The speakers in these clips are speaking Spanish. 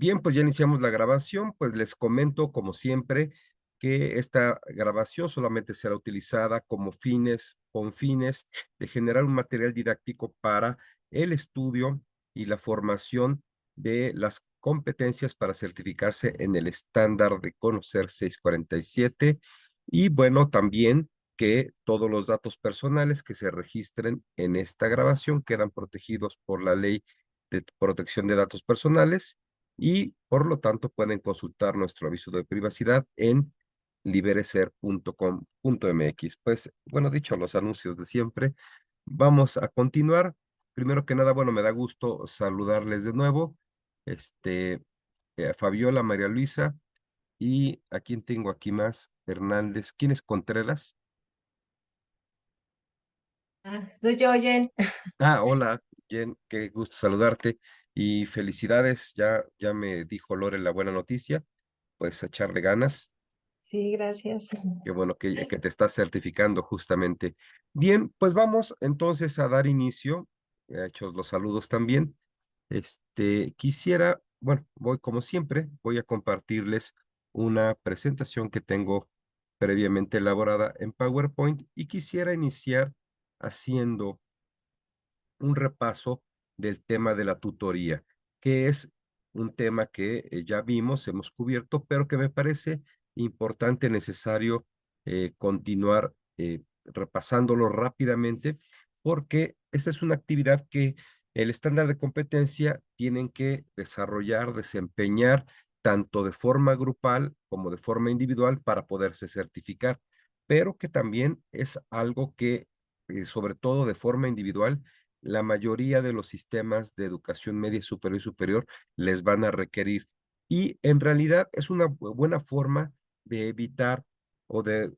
Bien, pues ya iniciamos la grabación, pues les comento como siempre que esta grabación solamente será utilizada con fines de generar un material didáctico para el estudio y la formación de las competencias para certificarse en el estándar de conocer 647 y bueno, también que todos los datos personales que se registren en esta grabación quedan protegidos por la Ley de Protección de Datos Personales y por lo tanto pueden consultar nuestro aviso de privacidad en libereser.com.mx. Pues bueno, dicho los anuncios de siempre, vamos a continuar. Primero que nada, bueno, me da gusto saludarles de nuevo. Este, Fabiola, María Luisa y a quién tengo aquí más, Hernández. ¿Quién es Contreras? Soy yo, Jen. Ah, hola, Jen, qué gusto saludarte y felicidades. Ya me dijo Lore la buena noticia, pues a echarle ganas. Sí, gracias. Qué bueno que te estás certificando justamente. Bien, pues vamos entonces a dar inicio, hechos los saludos también. Quisiera, bueno, voy como siempre, voy a compartirles una presentación que tengo previamente elaborada en PowerPoint y quisiera iniciar haciendo un repaso del tema de la tutoría, que es un tema que ya vimos, hemos cubierto, pero que me parece importante, necesario continuar repasándolo rápidamente, porque esta es una actividad que el estándar de competencia tienen que desarrollar, desempeñar, tanto de forma grupal como de forma individual para poderse certificar, pero que también es algo que, sobre todo de forma individual, la mayoría de los sistemas de educación media, superior y superior les van a requerir. Y en realidad es una buena forma de evitar o de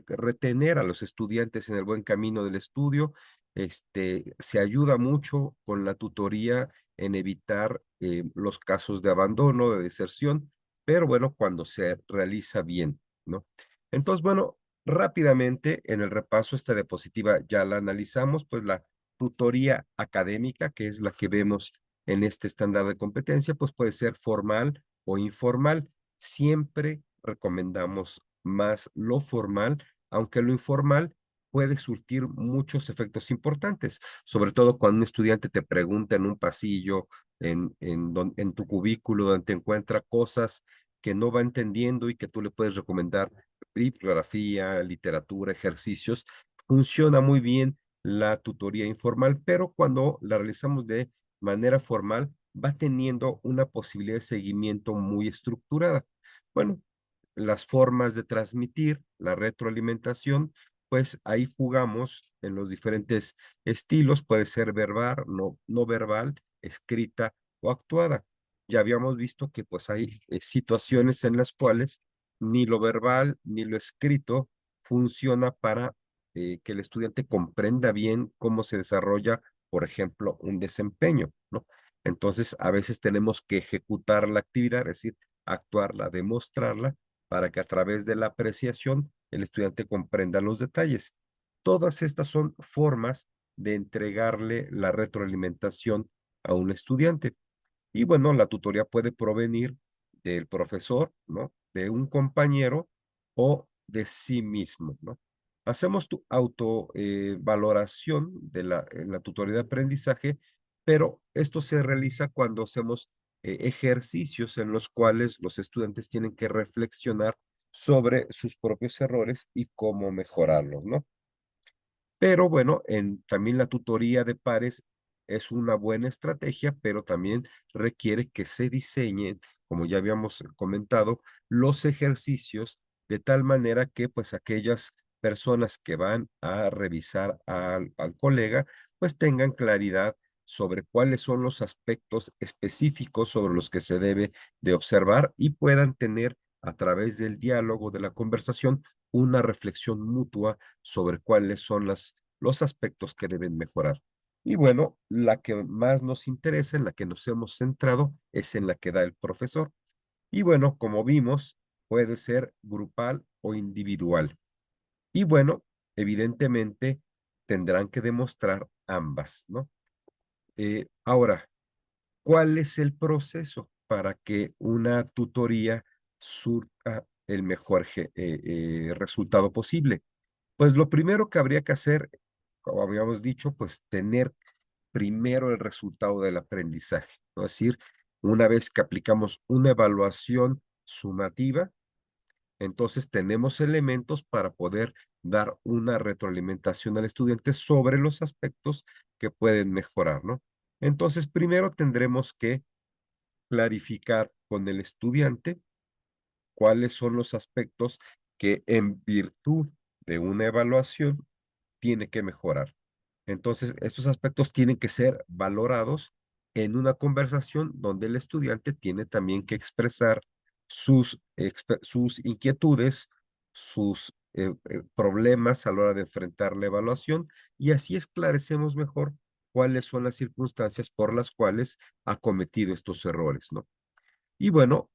retener a los estudiantes en el buen camino del estudio. Se ayuda mucho con la tutoría en evitar los casos de abandono, de deserción, pero bueno, cuando se realiza bien, ¿no? Entonces, bueno, rápidamente en el repaso, esta diapositiva ya la analizamos, pues la tutoría académica, que es la que vemos en este estándar de competencia, pues puede ser formal o informal. Siempre recomendamos más lo formal, aunque lo informal puede surtir muchos efectos importantes, sobre todo cuando un estudiante te pregunta en un pasillo, en tu cubículo, donde te encuentra cosas que no va entendiendo y que tú le puedes recomendar bibliografía, literatura, ejercicios. Funciona muy bien la tutoría informal, pero cuando la realizamos de manera formal, va teniendo una posibilidad de seguimiento muy estructurada. Bueno, las formas de transmitir, la retroalimentación, pues ahí jugamos en los diferentes estilos, puede ser verbal, no verbal, escrita o actuada. Ya habíamos visto que pues hay situaciones en las cuales ni lo verbal ni lo escrito funciona para que el estudiante comprenda bien cómo se desarrolla, por ejemplo, un desempeño, ¿no? Entonces, a veces tenemos que ejecutar la actividad, es decir, actuarla, demostrarla, para que a través de la apreciación el estudiante comprenda los detalles. Todas estas son formas de entregarle la retroalimentación a un estudiante. Y bueno, la tutoría puede provenir del profesor, ¿no? De un compañero o de sí mismo, ¿no? Hacemos tu autovaloración en la tutoría de aprendizaje, pero esto se realiza cuando hacemos ejercicios en los cuales los estudiantes tienen que reflexionar sobre sus propios errores y cómo mejorarlos, ¿no? Pero bueno, también la tutoría de pares es una buena estrategia, pero también requiere que se diseñen, como ya habíamos comentado, los ejercicios de tal manera que pues aquellas personas que van a revisar al colega, pues tengan claridad sobre cuáles son los aspectos específicos sobre los que se debe de observar y puedan tener a través del diálogo, de la conversación, una reflexión mutua sobre cuáles son los aspectos que deben mejorar. Y bueno, la que más nos interesa, en la que nos hemos centrado, es en la que da el profesor. Y bueno, como vimos, puede ser grupal o individual. Y bueno, evidentemente tendrán que demostrar ambas, ¿no? Ahora, ¿cuál es el proceso para que una tutoría surta el mejor resultado posible? Pues lo primero que habría que hacer, como habíamos dicho, pues tener primero el resultado del aprendizaje, ¿no? Es decir, una vez que aplicamos una evaluación sumativa, entonces tenemos elementos para poder dar una retroalimentación al estudiante sobre los aspectos que pueden mejorar, ¿no? Entonces, primero tendremos que clarificar con el estudiante cuáles son los aspectos que en virtud de una evaluación tiene que mejorar. Entonces, estos aspectos tienen que ser valorados en una conversación donde el estudiante tiene también que expresar sus inquietudes, sus problemas a la hora de enfrentar la evaluación y así esclarecemos mejor cuáles son las circunstancias por las cuales ha cometido estos errores, ¿no? Y bueno,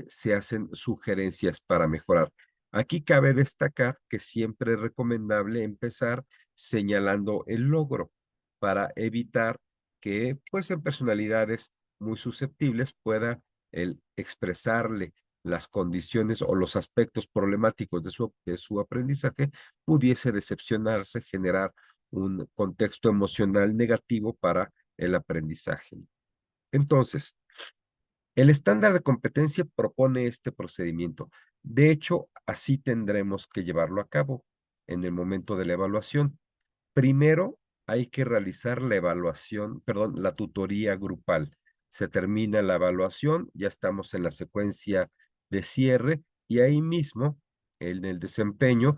se hacen sugerencias para mejorar. Aquí cabe destacar que siempre es recomendable empezar señalando el logro para evitar que, pues, en personalidades muy susceptibles pueda el expresarle las condiciones o los aspectos problemáticos de su aprendizaje pudiese decepcionarse, generar un contexto emocional negativo para el aprendizaje. Entonces, el estándar de competencia propone este procedimiento. De hecho, así tendremos que llevarlo a cabo en el momento de la evaluación. Primero, hay que realizar la evaluación, perdón, la tutoría grupal. Se termina la evaluación, ya estamos en la secuencia de cierre y ahí mismo, en el desempeño,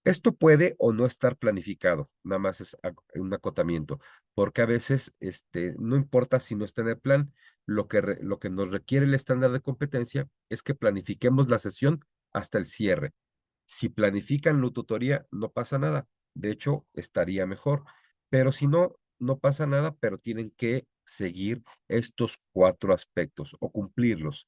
esto puede o no estar planificado, nada más es un acotamiento, porque a veces no importa si no está en el plan, lo que nos requiere el estándar de competencia es que planifiquemos la sesión hasta el cierre. Si planifican la tutoría, no pasa nada. De hecho, estaría mejor. Pero si no, no pasa nada, pero tienen que seguir estos cuatro aspectos o cumplirlos.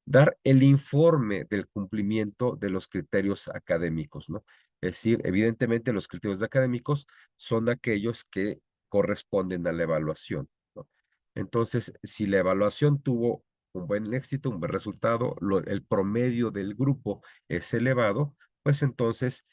Dar el informe del cumplimiento de los criterios académicos, ¿no? Es decir, evidentemente los criterios académicos son aquellos que corresponden a la evaluación, ¿no? Entonces, si la evaluación tuvo un buen éxito, un buen resultado, el promedio del grupo es elevado, pues entonces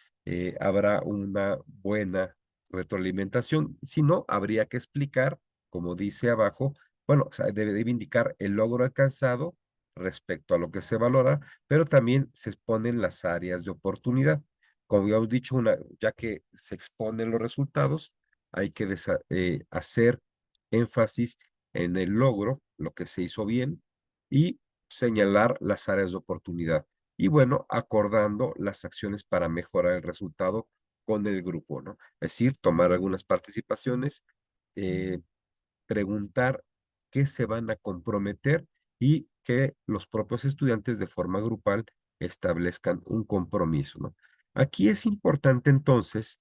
habrá una buena retroalimentación. Si no, habría que explicar, como dice abajo, bueno, o sea, debe indicar el logro alcanzado respecto a lo que se valora, pero también se exponen las áreas de oportunidad. Como ya hemos dicho, ya que se exponen los resultados, hay que hacer énfasis en el logro, lo que se hizo bien, y señalar las áreas de oportunidad. Y bueno, acordando las acciones para mejorar el resultado con el grupo, ¿no? Es decir, tomar algunas participaciones, eh, preguntar qué se van a comprometer y que los propios estudiantes de forma grupal establezcan un compromiso, ¿no? Aquí es importante entonces,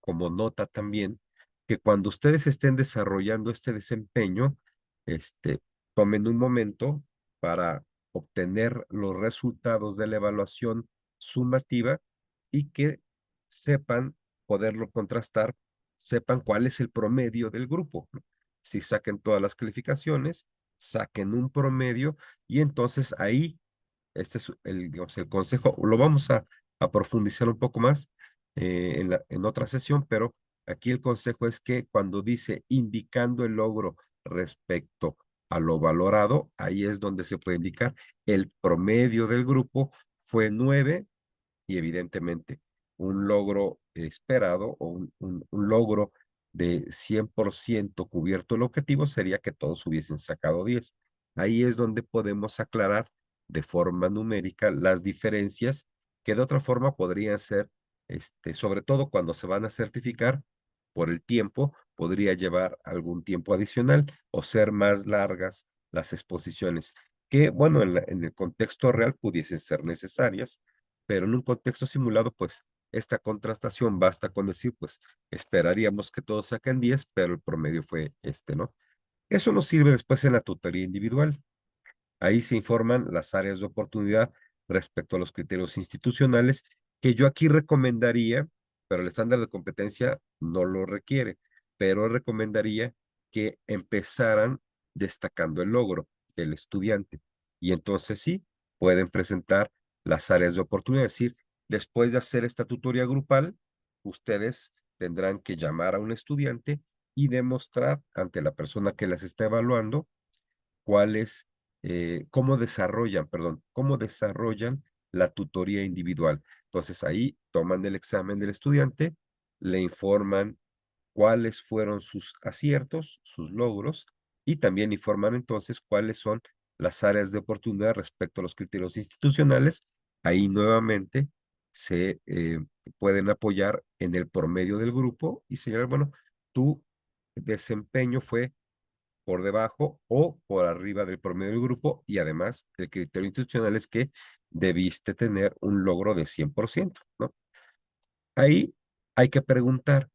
como nota también, que cuando ustedes estén desarrollando este desempeño, este, tomen un momento para obtener los resultados de la evaluación sumativa y que sepan poderlo contrastar, sepan cuál es el promedio del grupo, ¿no? Si saquen todas las calificaciones, saquen un promedio y entonces ahí este es digamos, el consejo, lo vamos a profundizar un poco más en otra sesión, pero aquí el consejo es que cuando dice indicando el logro respecto a lo valorado, ahí es donde se puede indicar el promedio del grupo fue 9 y evidentemente un logro esperado o un logro de 100% cubierto el objetivo sería que todos hubiesen sacado 10. Ahí es donde podemos aclarar de forma numérica las diferencias que de otra forma podrían ser, sobre todo cuando se van a certificar por el tiempo, podría llevar algún tiempo adicional o ser más largas las exposiciones, que bueno, en el contexto real pudiesen ser necesarias, pero en un contexto simulado, pues esta contrastación basta con decir, pues esperaríamos que todos saquen 10, pero el promedio fue este, ¿no? Eso nos sirve después en la tutoría individual. Ahí se informan las áreas de oportunidad respecto a los criterios institucionales que yo aquí recomendaría, pero el estándar de competencia no lo requiere, pero recomendaría que empezaran destacando el logro. del estudiante. Y entonces sí, pueden presentar las áreas de oportunidad. Es decir, después de hacer esta tutoría grupal, ustedes tendrán que llamar a un estudiante y demostrar ante la persona que las está evaluando cuáles, cómo desarrollan la tutoría individual. Entonces ahí toman el examen del estudiante, le informan cuáles fueron sus aciertos, sus logros, y también informan entonces cuáles son las áreas de oportunidad respecto a los criterios institucionales. Ahí nuevamente se pueden apoyar en el promedio del grupo y señalar, bueno, tu desempeño fue por debajo o por arriba del promedio del grupo y además el criterio institucional es que debiste tener un logro de 100%, ¿no? Ahí hay que preguntar,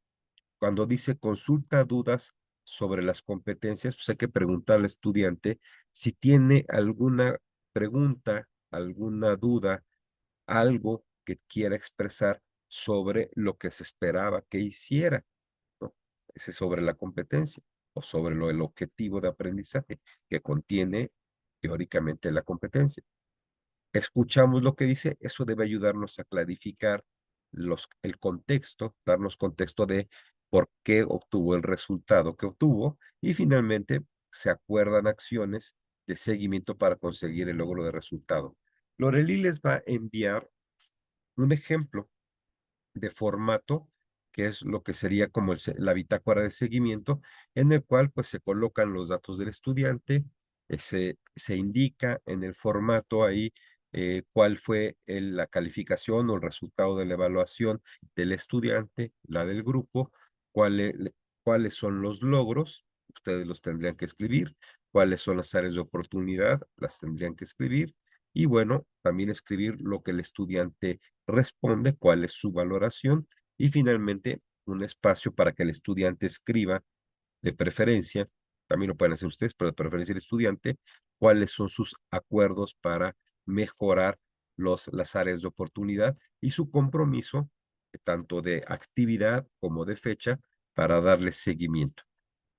cuando dice consulta dudas sobre las competencias, pues hay que preguntar al estudiante si tiene alguna pregunta, alguna duda, algo que quiera expresar sobre lo que se esperaba que hiciera, ¿no? Ese sobre la competencia o sobre el objetivo de aprendizaje que contiene teóricamente la competencia. Escuchamos lo que dice, eso debe ayudarnos a clarificar el contexto, darnos contexto de por qué obtuvo el resultado que obtuvo y finalmente se acuerdan acciones de seguimiento para conseguir el logro de resultado. Loreli les va a enviar un ejemplo de formato, que es lo que sería como la bitácora de seguimiento, en el cual pues se colocan los datos del estudiante, se indica en el formato ahí cuál fue la calificación o el resultado de la evaluación del estudiante, la del grupo, cuáles son los logros, ustedes los tendrían que escribir, cuáles son las áreas de oportunidad, las tendrían que escribir, y bueno, también escribir lo que el estudiante responde, cuál es su valoración y finalmente un espacio para que el estudiante escriba de preferencia, también lo pueden hacer ustedes, pero de preferencia el estudiante, cuáles son sus acuerdos para mejorar las áreas de oportunidad y su compromiso, tanto de actividad como de fecha, para darle seguimiento.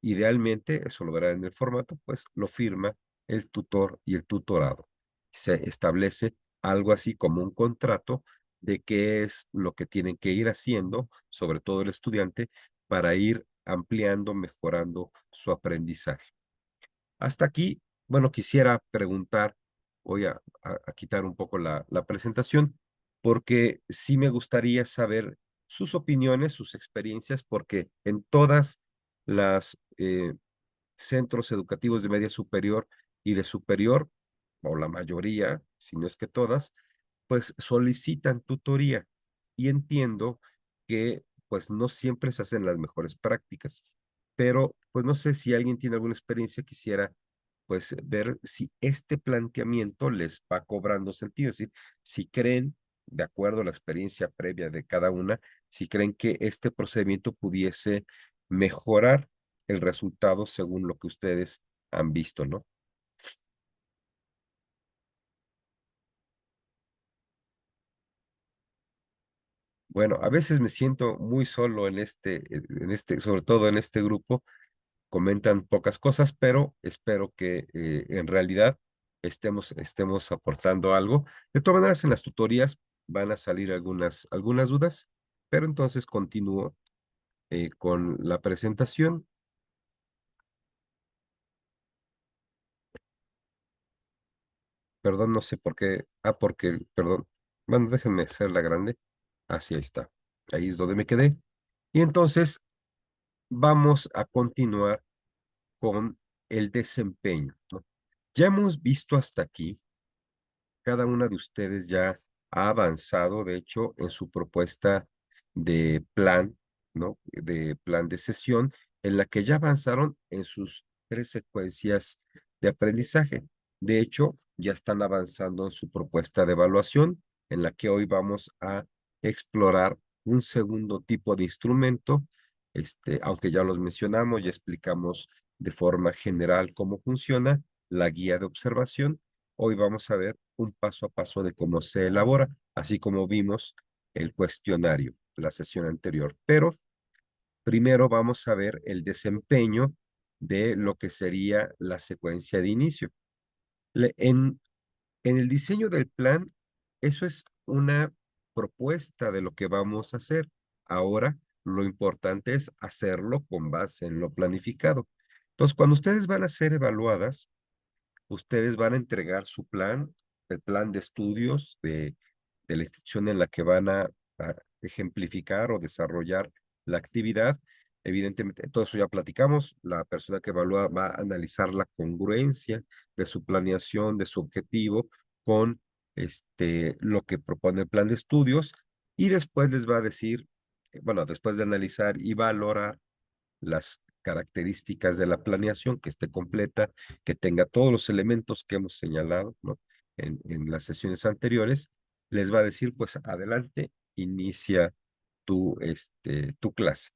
Idealmente, eso lo verán en el formato, pues lo firma el tutor y el tutorado. Se establece algo así como un contrato de qué es lo que tienen que ir haciendo, sobre todo el estudiante, para ir ampliando, mejorando su aprendizaje. Hasta aquí, bueno, quisiera preguntar, voy a quitar un poco la presentación, porque sí me gustaría saber sus opiniones, sus experiencias, porque en todas las centros educativos de media superior y de superior, o la mayoría, si no es que todas, pues solicitan tutoría y entiendo que pues no siempre se hacen las mejores prácticas, pero pues no sé si alguien tiene alguna experiencia, quisiera pues ver si este planteamiento les va cobrando sentido, es decir, si creen, de acuerdo a la experiencia previa de cada una, si creen que este procedimiento pudiese mejorar el resultado según lo que ustedes han visto, ¿no? Bueno, a veces me siento muy solo sobre todo en este grupo, comentan pocas cosas, pero espero que en realidad estemos aportando algo. De todas maneras, en las tutorías van a salir algunas dudas, pero entonces continúo con la presentación. Perdón, no sé por qué. Perdón. Bueno, déjenme hacerla grande. Así ahí está. Ahí es donde me quedé. Y entonces vamos a continuar con el desempeño, ¿no? Ya hemos visto hasta aquí, cada una de ustedes ya ha avanzado, de hecho, en su propuesta de plan, ¿no? De plan de sesión, en la que ya avanzaron en sus 3 secuencias de aprendizaje. De hecho, ya están avanzando en su propuesta de evaluación, en la que hoy vamos a explorar un segundo tipo de instrumento, aunque ya los mencionamos, ya explicamos de forma general cómo funciona la guía de observación. Hoy vamos a ver un paso a paso de cómo se elabora, así como vimos el cuestionario, la sesión anterior. Pero primero vamos a ver el desempeño de lo que sería la secuencia de inicio. Le- en, en el diseño del plan, eso es una propuesta de lo que vamos a hacer. Ahora, lo importante es hacerlo con base en lo planificado. Entonces, cuando ustedes van a ser evaluadas, ustedes van a entregar su plan, el plan de estudios de la institución en la que van a ejemplificar o desarrollar la actividad. Evidentemente, todo eso ya platicamos. La persona que evalúa va a analizar la congruencia de su planeación, de su objetivo con lo que propone el plan de estudios y después les va a decir, bueno, después de analizar y valorar las características de la planeación, que esté completa, que tenga todos los elementos que hemos señalado, ¿no? En las sesiones anteriores, les va a decir, pues adelante, inicia tu clase.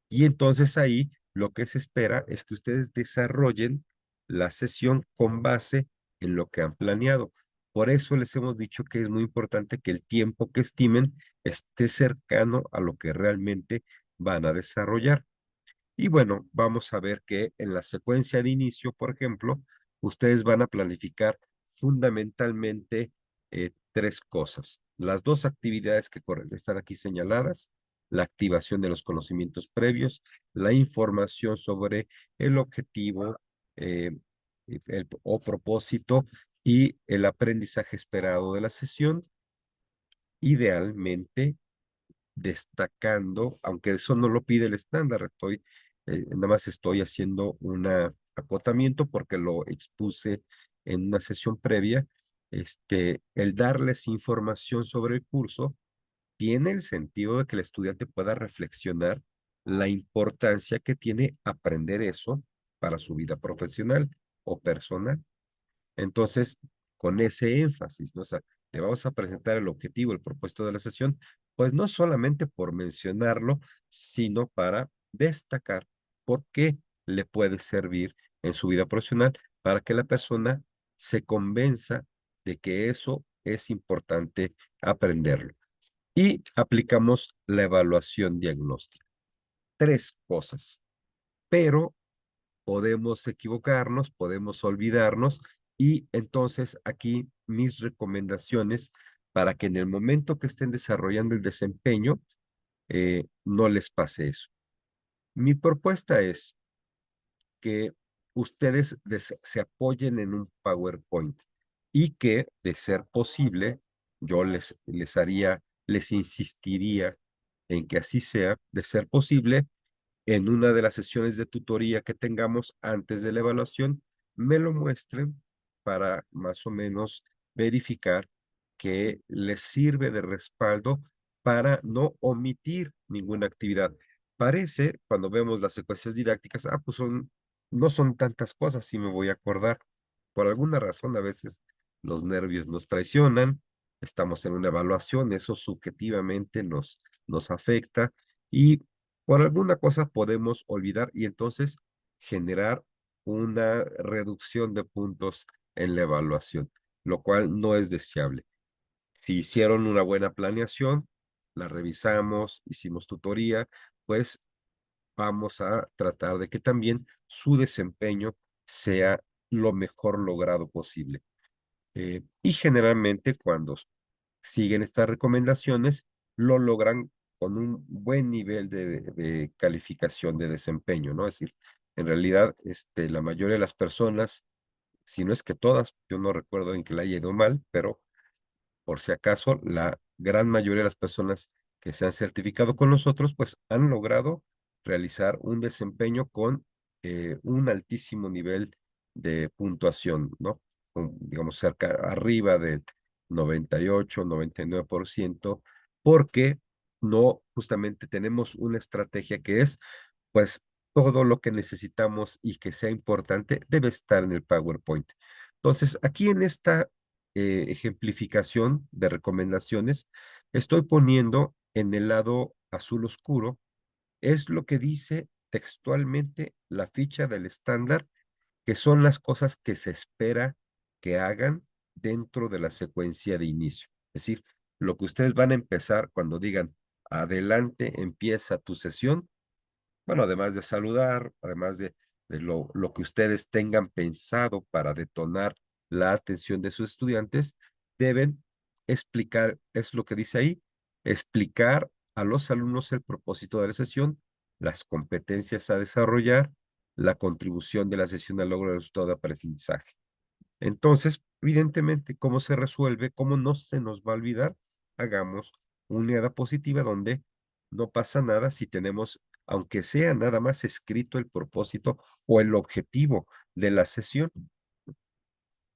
Y entonces ahí lo que se espera es que ustedes desarrollen la sesión con base en lo que han planeado. Por eso les hemos dicho que es muy importante que el tiempo que estimen esté cercano a lo que realmente van a desarrollar. Y bueno, vamos a ver que en la secuencia de inicio, por ejemplo, ustedes van a planificar fundamentalmente tres cosas. Las dos actividades que están aquí señaladas, la activación de los conocimientos previos, la información sobre el objetivo eh, o propósito y el aprendizaje esperado de la sesión. Idealmente destacando, aunque eso no lo pide el estándar, nada más estoy haciendo un acotamiento porque lo expuse en una sesión previa, el darles información sobre el curso tiene el sentido de que el estudiante pueda reflexionar la importancia que tiene aprender eso para su vida profesional o personal. Entonces, con ese énfasis, ¿no? O sea, le vamos a presentar el objetivo, el propuesto de la sesión, pues no solamente por mencionarlo, sino para destacar por qué le puede servir en su vida profesional para que la persona se convenza de que eso es importante aprenderlo. Y aplicamos la evaluación diagnóstica. Tres cosas, pero podemos equivocarnos, podemos olvidarnos y entonces aquí mis recomendaciones para que en el momento que estén desarrollando el desempeño no les pase eso. Mi propuesta es que ustedes se apoyen en un PowerPoint y que, de ser posible, yo les insistiría en que así sea, de ser posible, en una de las sesiones de tutoría que tengamos antes de la evaluación, me lo muestren para más o menos verificar que les sirve de respaldo para no omitir ninguna actividad. Parece, cuando vemos las secuencias didácticas, pues no son tantas cosas, si me voy a acordar. Por alguna razón, a veces los nervios nos traicionan, estamos en una evaluación, eso subjetivamente nos afecta y por alguna cosa podemos olvidar y entonces generar una reducción de puntos en la evaluación, lo cual no es deseable. Si hicieron una buena planeación, la revisamos, hicimos tutoría, pues vamos a tratar de que también su desempeño sea lo mejor logrado posible. Y generalmente cuando siguen estas recomendaciones, lo logran con un buen nivel de calificación de desempeño, ¿no? Es decir, en realidad, la mayoría de las personas, si no es que todas, yo no recuerdo en que le haya ido mal, pero por si acaso, la gran mayoría de las personas que se han certificado con nosotros, pues han logrado realizar un desempeño con un altísimo nivel de puntuación, ¿no? Digamos, arriba del 98, 99%, porque no, justamente tenemos una estrategia que es, pues, todo lo que necesitamos y que sea importante debe estar en el PowerPoint. Entonces, aquí en esta ejemplificación de recomendaciones, estoy poniendo en el lado azul oscuro, es lo que dice textualmente la ficha del estándar, que son las cosas que se espera que hagan dentro de la secuencia de inicio. Es decir, lo que ustedes van a empezar cuando digan, adelante, empieza tu sesión, bueno, además de saludar, además de lo que ustedes tengan pensado para detonar la atención de sus estudiantes, deben explicar, es lo que dice ahí, explicar a los alumnos el propósito de la sesión, las competencias a desarrollar, la contribución de la sesión al logro del resultado de aprendizaje. Entonces, evidentemente, ¿cómo se resuelve? ¿Cómo no se nos va a olvidar? Hagamos una diapositiva donde no pasa nada si tenemos, aunque sea nada más escrito el propósito o el objetivo de la sesión.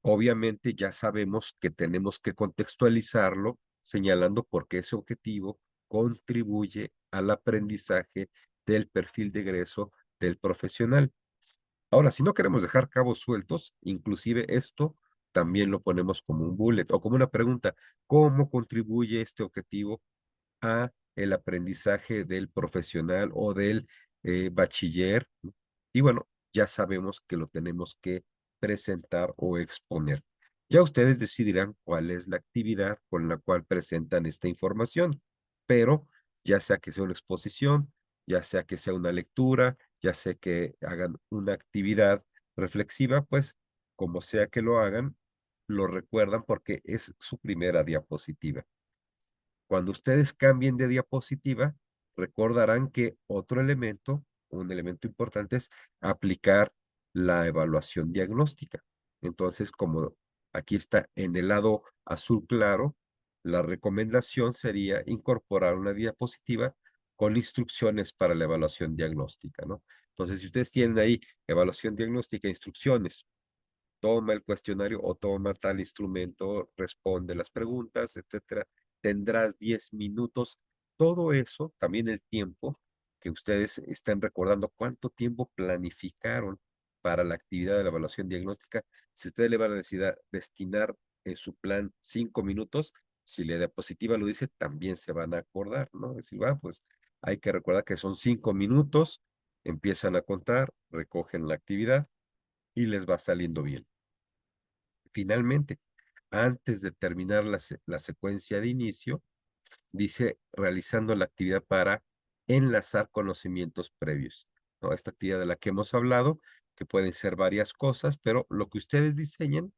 Obviamente ya sabemos que tenemos que contextualizarlo señalando por qué ese objetivo contribuye al aprendizaje del perfil de egreso del profesional. Ahora, si no queremos dejar cabos sueltos, inclusive esto también lo ponemos como un bullet o como una pregunta, ¿cómo contribuye este objetivo a el aprendizaje del profesional o del bachiller? Y bueno, ya sabemos que lo tenemos que presentar o exponer. Ya ustedes decidirán cuál es la actividad con la cual presentan esta información, pero ya sea que sea una exposición, ya sea que sea una lectura, ya sea que hagan una actividad reflexiva, pues como sea que lo hagan, lo recuerdan porque es su primera diapositiva. Cuando ustedes cambien de diapositiva, recordarán que otro elemento, un elemento importante es aplicar la evaluación diagnóstica. Entonces, como aquí está en el lado azul claro, la recomendación sería incorporar una diapositiva con instrucciones para la evaluación diagnóstica, ¿no? Entonces, si ustedes tienen ahí evaluación diagnóstica, instrucciones, toma el cuestionario o toma tal instrumento, responde las preguntas, etcétera. Tendrás 10 minutos. Todo eso, también el tiempo, que ustedes estén recordando cuánto tiempo planificaron para la actividad de la evaluación diagnóstica. Si ustedes le van a destinar en su plan 5 minutos, si la diapositiva lo dice, también se van a acordar, ¿no? Decir, va, pues hay que recordar que son 5 minutos, empiezan a contar, recogen la actividad y les va saliendo bien. Finalmente, antes de terminar la secuencia de inicio, dice realizando la actividad para enlazar conocimientos previos, ¿no? Esta actividad de la que hemos hablado, que pueden ser varias cosas, pero lo que ustedes diseñen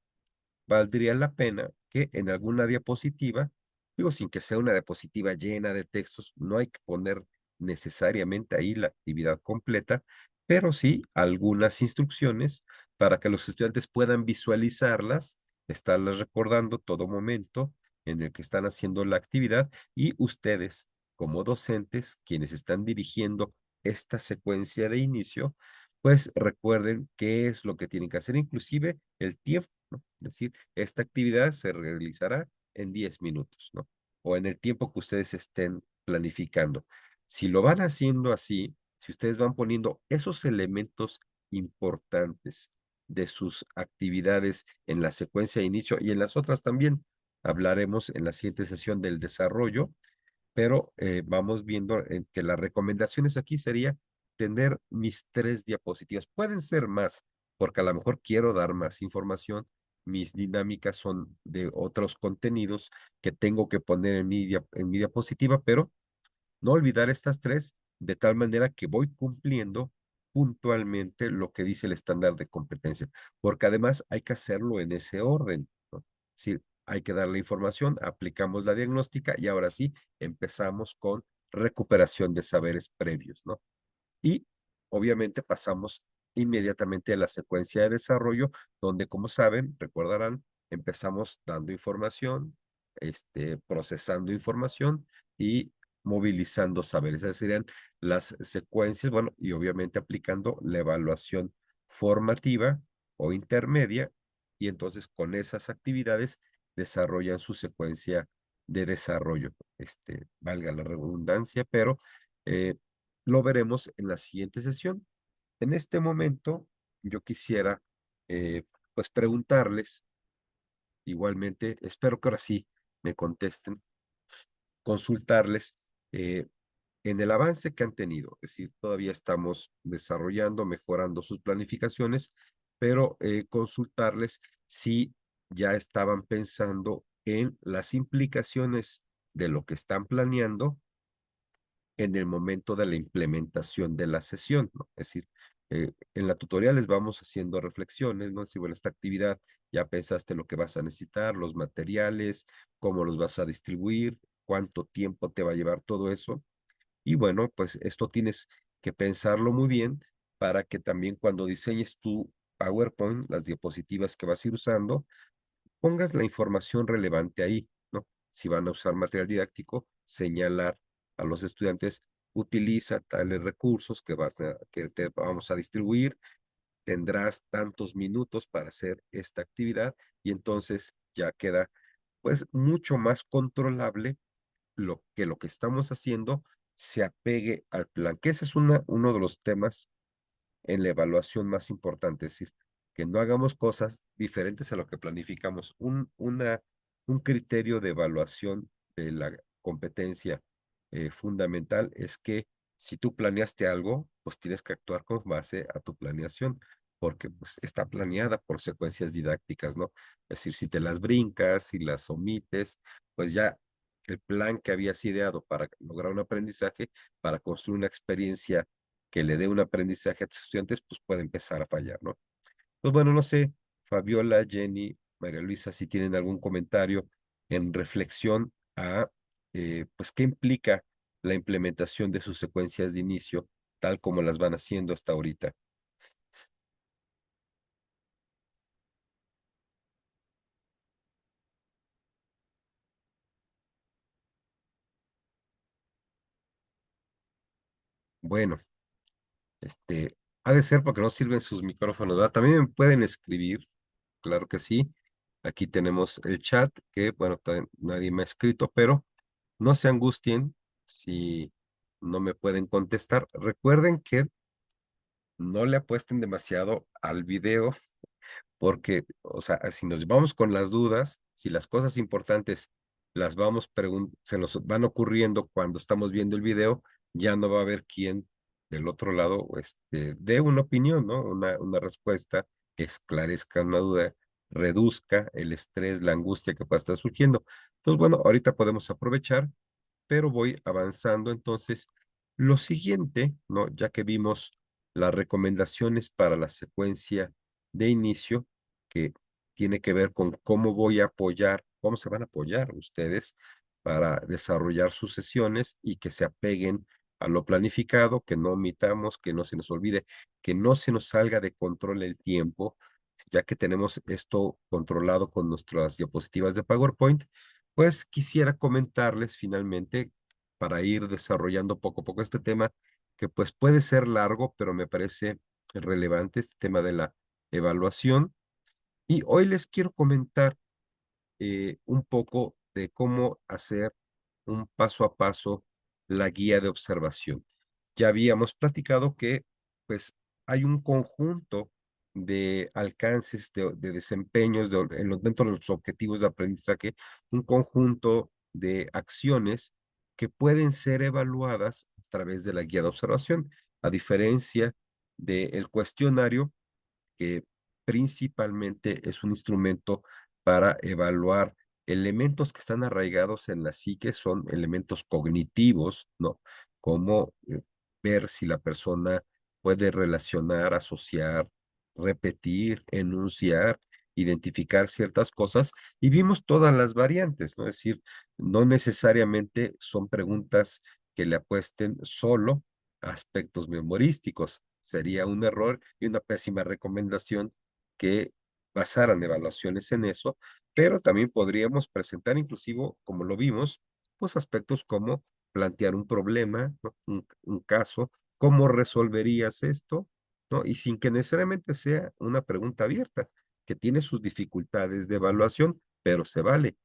valdría la pena que en alguna diapositiva, digo, sin que sea una diapositiva llena de textos, no hay que poner necesariamente ahí la actividad completa, pero sí algunas instrucciones para que los estudiantes puedan visualizarlas, estarlas recordando todo momento en el que están haciendo la actividad y ustedes, como docentes, quienes están dirigiendo esta secuencia de inicio, pues recuerden qué es lo que tienen que hacer, inclusive el tiempo, ¿no? Es decir, esta actividad se realizará en 10 minutos, ¿no? O en el tiempo que ustedes estén planificando. Si lo van haciendo así, si ustedes van poniendo esos elementos importantes de sus actividades en la secuencia de inicio y en las otras también, hablaremos en la siguiente sesión del desarrollo, pero vamos viendo que las recomendaciones aquí sería tener mis 3 diapositivas. Pueden ser más, porque a lo mejor quiero dar más información. Mis dinámicas son de otros contenidos que tengo que poner en mi diapositiva, pero no olvidar estas 3 de tal manera que voy cumpliendo puntualmente lo que dice el estándar de competencia, porque además hay que hacerlo en ese orden, ¿no? Sí, hay que dar la información, aplicamos la diagnóstica y ahora sí empezamos con recuperación de saberes previos, ¿no? Y obviamente pasamos inmediatamente a la secuencia de desarrollo, donde, como saben, recordarán, empezamos dando información, procesando información y movilizando saberes. Esas serían las secuencias, bueno, y obviamente aplicando la evaluación formativa o intermedia, y entonces con esas actividades desarrollan su secuencia de desarrollo, valga la redundancia, pero eh, lo veremos en la siguiente sesión. En este momento, yo quisiera, pues, preguntarles, igualmente, espero que ahora sí me contesten, consultarles en el avance que han tenido. Es decir, todavía estamos desarrollando, mejorando sus planificaciones, pero consultarles si ya estaban pensando en las implicaciones de lo que están planeando en el momento de la implementación de la sesión, ¿no? Es decir, En la tutorial les vamos haciendo reflexiones, ¿no? Si, bueno, esta actividad ya pensaste lo que vas a necesitar, los materiales, cómo los vas a distribuir, cuánto tiempo te va a llevar todo eso. Y bueno, pues esto tienes que pensarlo muy bien para que también cuando diseñes tu PowerPoint, las diapositivas que vas a ir usando, pongas la información relevante ahí, ¿no? Si van a usar material didáctico, señalar a los estudiantes, utiliza tales recursos que te vamos a distribuir, tendrás tantos minutos para hacer esta actividad y entonces ya queda pues mucho más controlable lo que estamos haciendo se apegue al plan, que ese es uno de los temas en la evaluación más importante, es decir, que no hagamos cosas diferentes a lo que planificamos. Un criterio de evaluación de la competencia fundamental es que si tú planeaste algo, pues tienes que actuar con base a tu planeación, porque pues está planeada por secuencias didácticas, ¿no? Es decir, si te las brincas, si las omites, pues ya el plan que habías ideado para lograr un aprendizaje, para construir una experiencia que le dé un aprendizaje a tus estudiantes, pues puede empezar a fallar, ¿no? Pues bueno, no sé, Fabiola, Jenny, María Luisa, si tienen algún comentario en reflexión a, pues, qué implica la implementación de sus secuencias de inicio, tal como las van haciendo hasta ahorita. Bueno, ha de ser porque no sirven sus micrófonos, ¿verdad? También me pueden escribir, claro que sí. Aquí tenemos el chat, que, bueno, nadie me ha escrito, pero no se angustien si no me pueden contestar. Recuerden que no le apuesten demasiado al video, porque, o sea, si nos vamos con las dudas, si las cosas importantes se nos van ocurriendo cuando estamos viendo el video, ya no va a haber quien del otro lado, dé una opinión, ¿no? Una respuesta, esclarezca una duda, reduzca el estrés, la angustia que pueda estar surgiendo. Entonces, bueno, ahorita podemos aprovechar, pero voy avanzando. Entonces, lo siguiente, ¿no? Ya que vimos las recomendaciones para la secuencia de inicio, que tiene que ver con cómo voy a apoyar, cómo se van a apoyar ustedes para desarrollar sus sesiones y que se apeguen a lo planificado, que no omitamos, que no se nos olvide, que no se nos salga de control el tiempo, ya que tenemos esto controlado con nuestras diapositivas de PowerPoint, pues quisiera comentarles finalmente, para ir desarrollando poco a poco este tema, que pues puede ser largo, pero me parece relevante este tema de la evaluación. Y hoy les quiero comentar un poco de cómo hacer un paso a paso la guía de observación. Ya habíamos platicado que pues hay un conjunto de alcances, de desempeños dentro de los objetivos de aprendizaje, un conjunto de acciones que pueden ser evaluadas a través de la guía de observación, a diferencia del cuestionario que principalmente es un instrumento para evaluar elementos que están arraigados en la psique, son elementos cognitivos, ¿no? Como ver si la persona puede relacionar, asociar, repetir, enunciar, identificar ciertas cosas, y vimos todas las variantes, ¿no? Es decir, no necesariamente son preguntas que le apuesten solo a aspectos memorísticos. Sería un error y una pésima recomendación que basaran evaluaciones en eso, pero también podríamos presentar inclusive, como lo vimos, pues aspectos como plantear un problema, ¿no? Un caso, ¿cómo resolverías esto? ¿No? Y sin que necesariamente sea una pregunta abierta, que tiene sus dificultades de evaluación, pero se vale.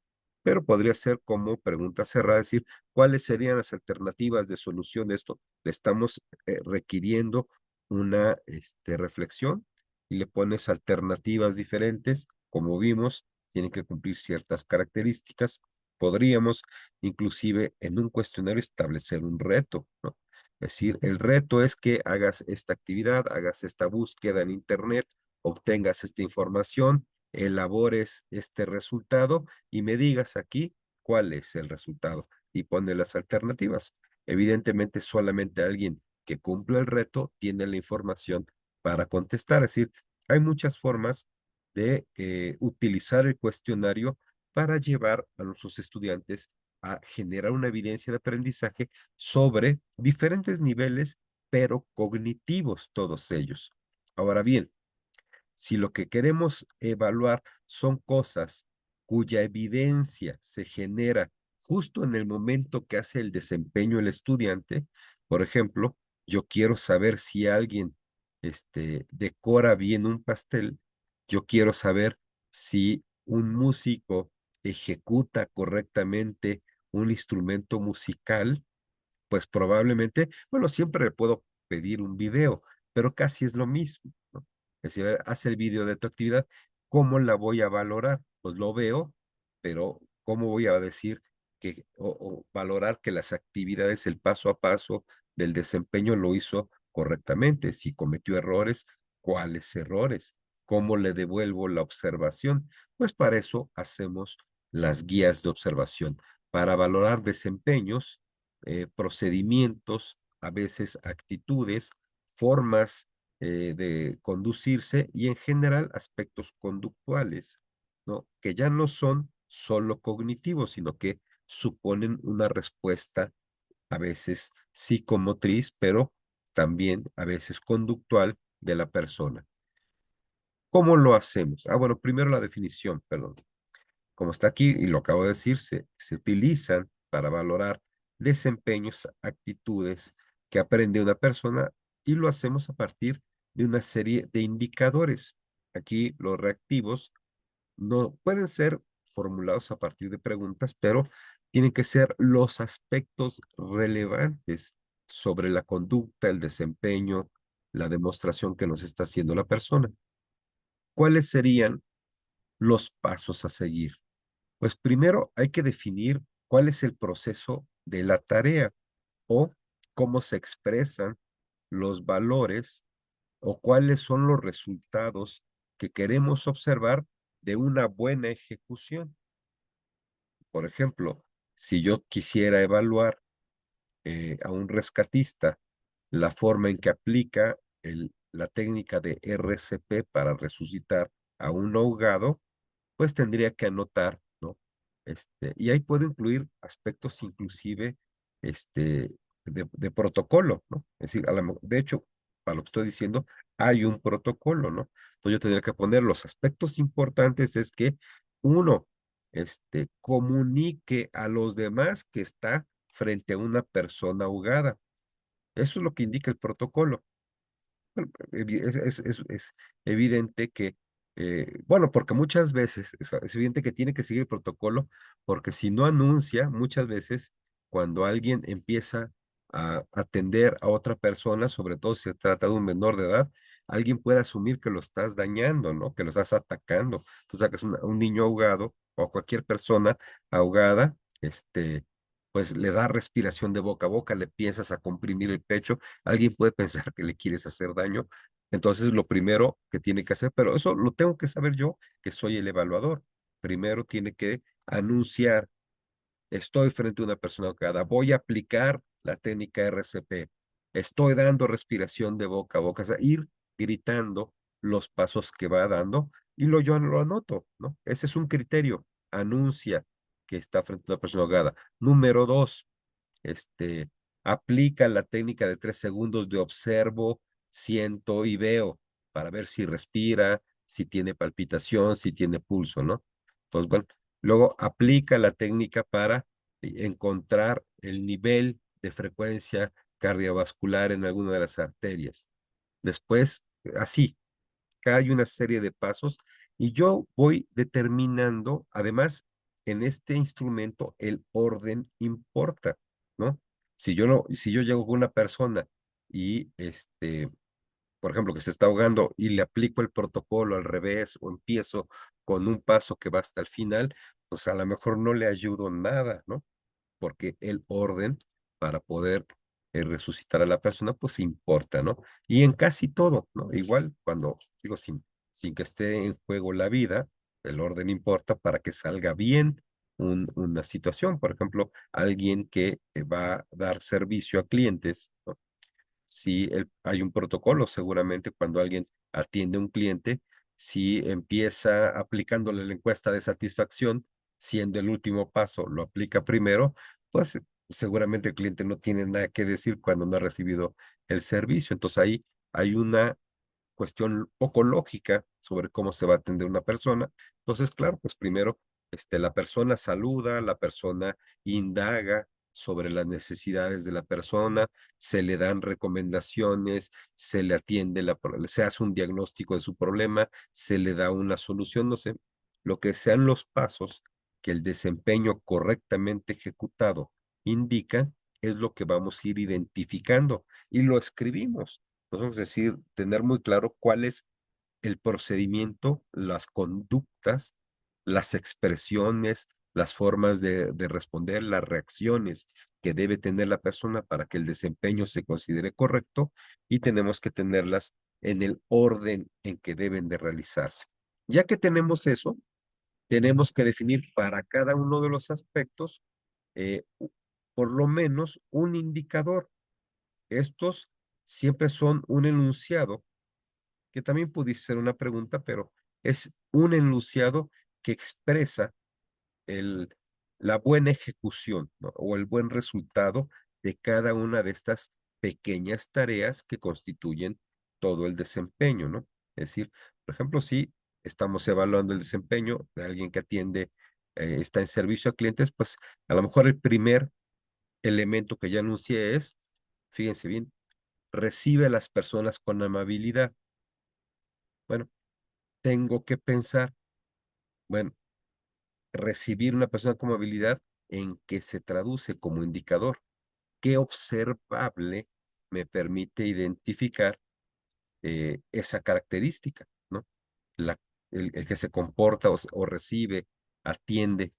Pero podría ser como pregunta cerrada, decir, ¿cuáles serían las alternativas de solución de esto? Le estamos requiriendo una reflexión y le pones alternativas diferentes, como vimos, tienen que cumplir ciertas características. Podríamos inclusive en un cuestionario establecer un reto, ¿no? Es decir, el reto es que hagas esta actividad, hagas esta búsqueda en Internet, obtengas esta información, elabores este resultado y me digas aquí cuál es el resultado y pone las alternativas. Evidentemente, solamente alguien que cumpla el reto tiene la información para contestar. Es decir, hay muchas formas de utilizar el cuestionario para llevar a nuestros estudiantes a generar una evidencia de aprendizaje sobre diferentes niveles, pero cognitivos todos ellos. Ahora bien, si lo que queremos evaluar son cosas cuya evidencia se genera justo en el momento que hace el desempeño el estudiante, por ejemplo, yo quiero saber si alguien decora bien un pastel, yo quiero saber si un músico ejecuta correctamente un instrumento musical, pues probablemente, bueno, siempre le puedo pedir un video, pero casi es lo mismo, ¿no? Es decir, a ver, haz el video de tu actividad, ¿cómo la voy a valorar? Pues lo veo, pero ¿cómo voy a decir o valorar que las actividades, el paso a paso del desempeño lo hizo correctamente? Si cometió errores, ¿cuáles errores? ¿Cómo le devuelvo la observación? Pues para eso hacemos las guías de observación, para valorar desempeños, procedimientos, a veces actitudes, formas de conducirse y en general aspectos conductuales, ¿no? Que ya no son solo cognitivos, sino que suponen una respuesta a veces psicomotriz, pero también a veces conductual de la persona. ¿Cómo lo hacemos? Ah, bueno, primero la definición, perdón. Como está aquí y lo acabo de decir, se utilizan para valorar desempeños, actitudes que aprende una persona y lo hacemos a partir de una serie de indicadores. Aquí los reactivos no pueden ser formulados a partir de preguntas, pero tienen que ser los aspectos relevantes sobre la conducta, el desempeño, la demostración que nos está haciendo la persona. ¿Cuáles serían los pasos a seguir? Pues primero hay que definir cuál es el proceso de la tarea o cómo se expresan los valores o cuáles son los resultados que queremos observar de una buena ejecución. Por ejemplo, si yo quisiera evaluar a un rescatista la forma en que aplica la técnica de RCP para resucitar a un ahogado, pues tendría que anotar, ¿no? Y ahí puedo incluir aspectos inclusive de protocolo, ¿no? Es decir, de hecho, para lo que estoy diciendo, hay un protocolo, ¿no? Entonces yo tendría que poner los aspectos importantes es que uno, comunique a los demás que está frente a una persona ahogada. Eso es lo que indica el protocolo. Bueno, es evidente que, bueno, porque muchas veces, es evidente que tiene que seguir el protocolo, porque si no anuncia, muchas veces cuando alguien empieza a atender a otra persona, sobre todo si se trata de un menor de edad, alguien puede asumir que lo estás dañando, ¿no? Que lo estás atacando. Tú sacas un niño ahogado o cualquier persona ahogada, pues le da respiración de boca a boca, le piensas a comprimir el pecho, alguien puede pensar que le quieres hacer daño. Entonces, lo primero que tiene que hacer, pero eso lo tengo que saber yo, que soy el evaluador. Primero tiene que anunciar, estoy frente a una persona ahogada, voy a aplicar la técnica RCP, estoy dando respiración de boca a boca, o sea, ir gritando los pasos que va dando y yo lo anoto, ¿no? Ese es un criterio, anuncia que está frente a una persona ahogada. Número dos, este, aplica la técnica de 3 segundos de observo, siento y veo para ver si respira, si tiene palpitación, si tiene pulso, ¿no? Entonces, bueno, luego aplica la técnica para encontrar el nivel de frecuencia cardiovascular en alguna de las arterias. Después, así, hay una serie de pasos y yo voy determinando, además, en este instrumento el orden importa, ¿no? Si yo no, si yo llego con una persona y por ejemplo, que se está ahogando y le aplico el protocolo al revés o empiezo con un paso que va hasta el final, pues a lo mejor no le ayudo nada, ¿no? Porque el orden para poder resucitar a la persona, pues importa, ¿no? Y en casi todo, ¿no? Igual cuando digo sin que esté en juego la vida, el orden importa para que salga bien una situación. Por ejemplo, alguien que va a dar servicio a clientes, ¿no? si hay un protocolo, seguramente cuando alguien atiende a un cliente, si empieza aplicándole la encuesta de satisfacción, siendo el último paso, lo aplica primero, pues seguramente el cliente no tiene nada que decir cuando no ha recibido el servicio. Entonces ahí hay una cuestión poco lógica sobre cómo se va a atender una persona. Entonces, claro, pues primero, la persona saluda, la persona indaga sobre las necesidades de la persona, se le dan recomendaciones, se le atiende, se hace un diagnóstico de su problema, se le da una solución, no sé, lo que sean los pasos que el desempeño correctamente ejecutado indica, es lo que vamos a ir identificando y lo escribimos. Podemos decir, tener muy claro cuál es el procedimiento, las conductas, las expresiones, las formas de responder, las reacciones que debe tener la persona para que el desempeño se considere correcto y tenemos que tenerlas en el orden en que deben de realizarse. Ya que tenemos eso, tenemos que definir para cada uno de los aspectos por lo menos un indicador. Estos siempre son un enunciado que también pudiese ser una pregunta, pero es un enunciado que expresa el, la buena ejecución, ¿no? O el buen resultado de cada una de estas pequeñas tareas que constituyen todo el desempeño, ¿no? Es decir, por ejemplo, si estamos evaluando el desempeño de alguien que atiende, está en servicio a clientes, pues a lo mejor el primer elemento que ya anuncié es, fíjense bien, recibe a las personas con amabilidad. Bueno, tengo que pensar, bueno, recibir una persona con movilidad, ¿en qué se traduce como indicador? ¿Qué observable me permite identificar esa característica, ¿no? La, el que se comporta o recibe, atiende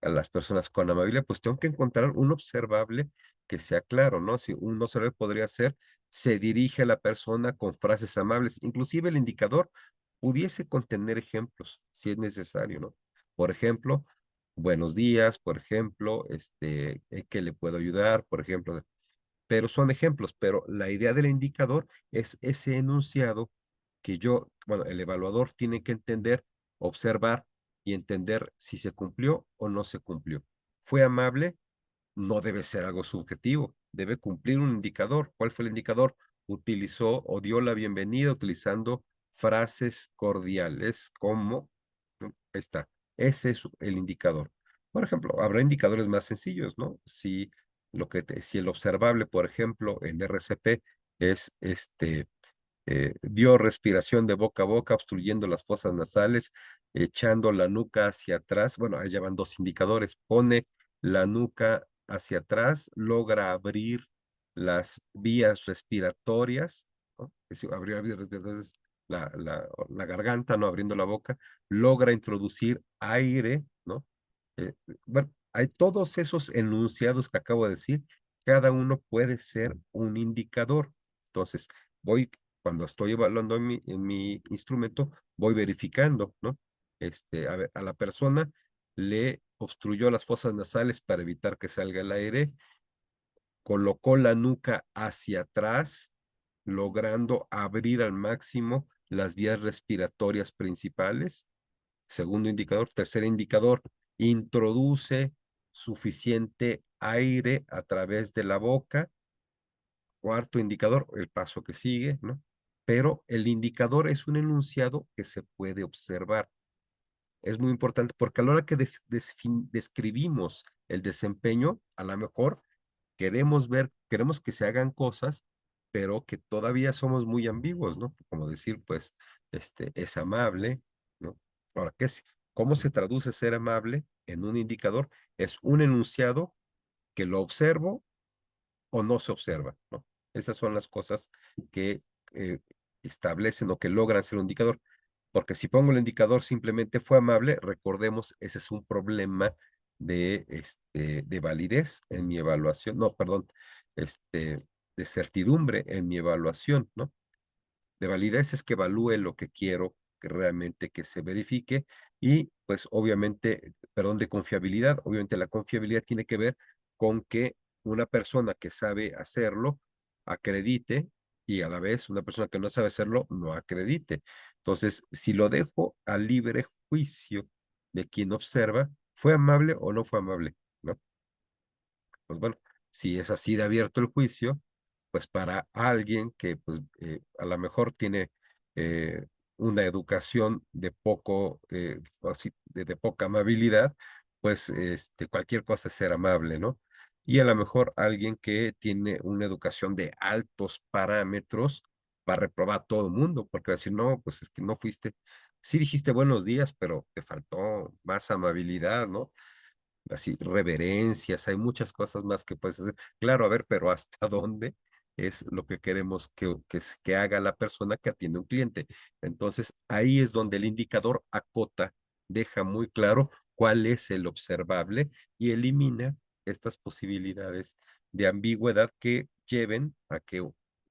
a las personas con amabilidad, pues tengo que encontrar un observable que sea claro, ¿no? Si un observable podría ser, se dirige a la persona con frases amables, inclusive el indicador pudiese contener ejemplos, si es necesario, ¿no? Por ejemplo, buenos días, por ejemplo, ¿qué le puedo ayudar? Por ejemplo, pero son ejemplos, pero la idea del indicador es ese enunciado que yo, bueno, el evaluador tiene que entender, observar y entender si se cumplió o no se cumplió. ¿Fue amable? No debe ser algo subjetivo, debe cumplir un indicador. ¿Cuál fue el indicador? Utilizó o dio la bienvenida utilizando frases cordiales como, ¿no? Ahí está, ese es el indicador. Por ejemplo, habrá indicadores más sencillos, ¿no? Si el observable, por ejemplo, en RCP es dio respiración de boca a boca, obstruyendo las fosas nasales, echando la nuca hacia atrás. Bueno, ahí ya van dos indicadores. Pone la nuca hacia atrás, logra abrir las vías respiratorias, ¿no? Es decir, abrir las vías respiratorias, la garganta, no abriendo la boca, logra introducir aire, ¿no? Bueno, hay todos esos enunciados que acabo de decir, cada uno puede ser un indicador. Entonces, voy cuando estoy evaluando en mi instrumento, voy verificando, ¿no? A ver, a la persona le obstruyó las fosas nasales para evitar que salga el aire, colocó la nuca hacia atrás, logrando abrir al máximo las vías respiratorias principales. Segundo indicador. Tercer indicador, introduce suficiente aire a través de la boca. Cuarto indicador, el paso que sigue, ¿no? Pero el indicador es un enunciado que se puede observar. Es muy importante porque a la hora que describimos el desempeño, a lo mejor queremos que se hagan cosas, pero que todavía somos muy ambiguos, ¿no? Como decir, pues, es amable, ¿no? Ahora, ¿cómo se traduce ser amable en un indicador? Es un enunciado que lo observo o no se observa, ¿no? Esas son las cosas que establecen o que logran ser un indicador. Porque si pongo el indicador simplemente fue amable, recordemos, ese es un problema de validez en mi evaluación, no, perdón, de certidumbre en mi evaluación, ¿no? De validez es que evalúe lo que quiero que realmente que se verifique y pues obviamente, perdón, de confiabilidad, obviamente la confiabilidad tiene que ver con que una persona que sabe hacerlo acredite y a la vez una persona que no sabe hacerlo no acredite. Entonces, si lo dejo a libre juicio de quien observa, ¿fue amable o no fue amable? ¿No? Pues bueno, si es así de abierto el juicio, pues para alguien que pues a lo mejor tiene eh, una educación de poco, así, de poca amabilidad, pues cualquier cosa es ser amable, ¿no? Y a lo mejor alguien que tiene una educación de altos parámetros va a reprobar a todo el mundo, porque va a decir, no, pues es que no fuiste, sí dijiste buenos días, pero te faltó más amabilidad, ¿no? Así, reverencias, hay muchas cosas más que puedes hacer. Claro, a ver, pero ¿hasta dónde es lo que queremos que haga la persona que atiende a un cliente? Entonces, ahí es donde el indicador acota, deja muy claro cuál es el observable y elimina estas posibilidades de ambigüedad que lleven a que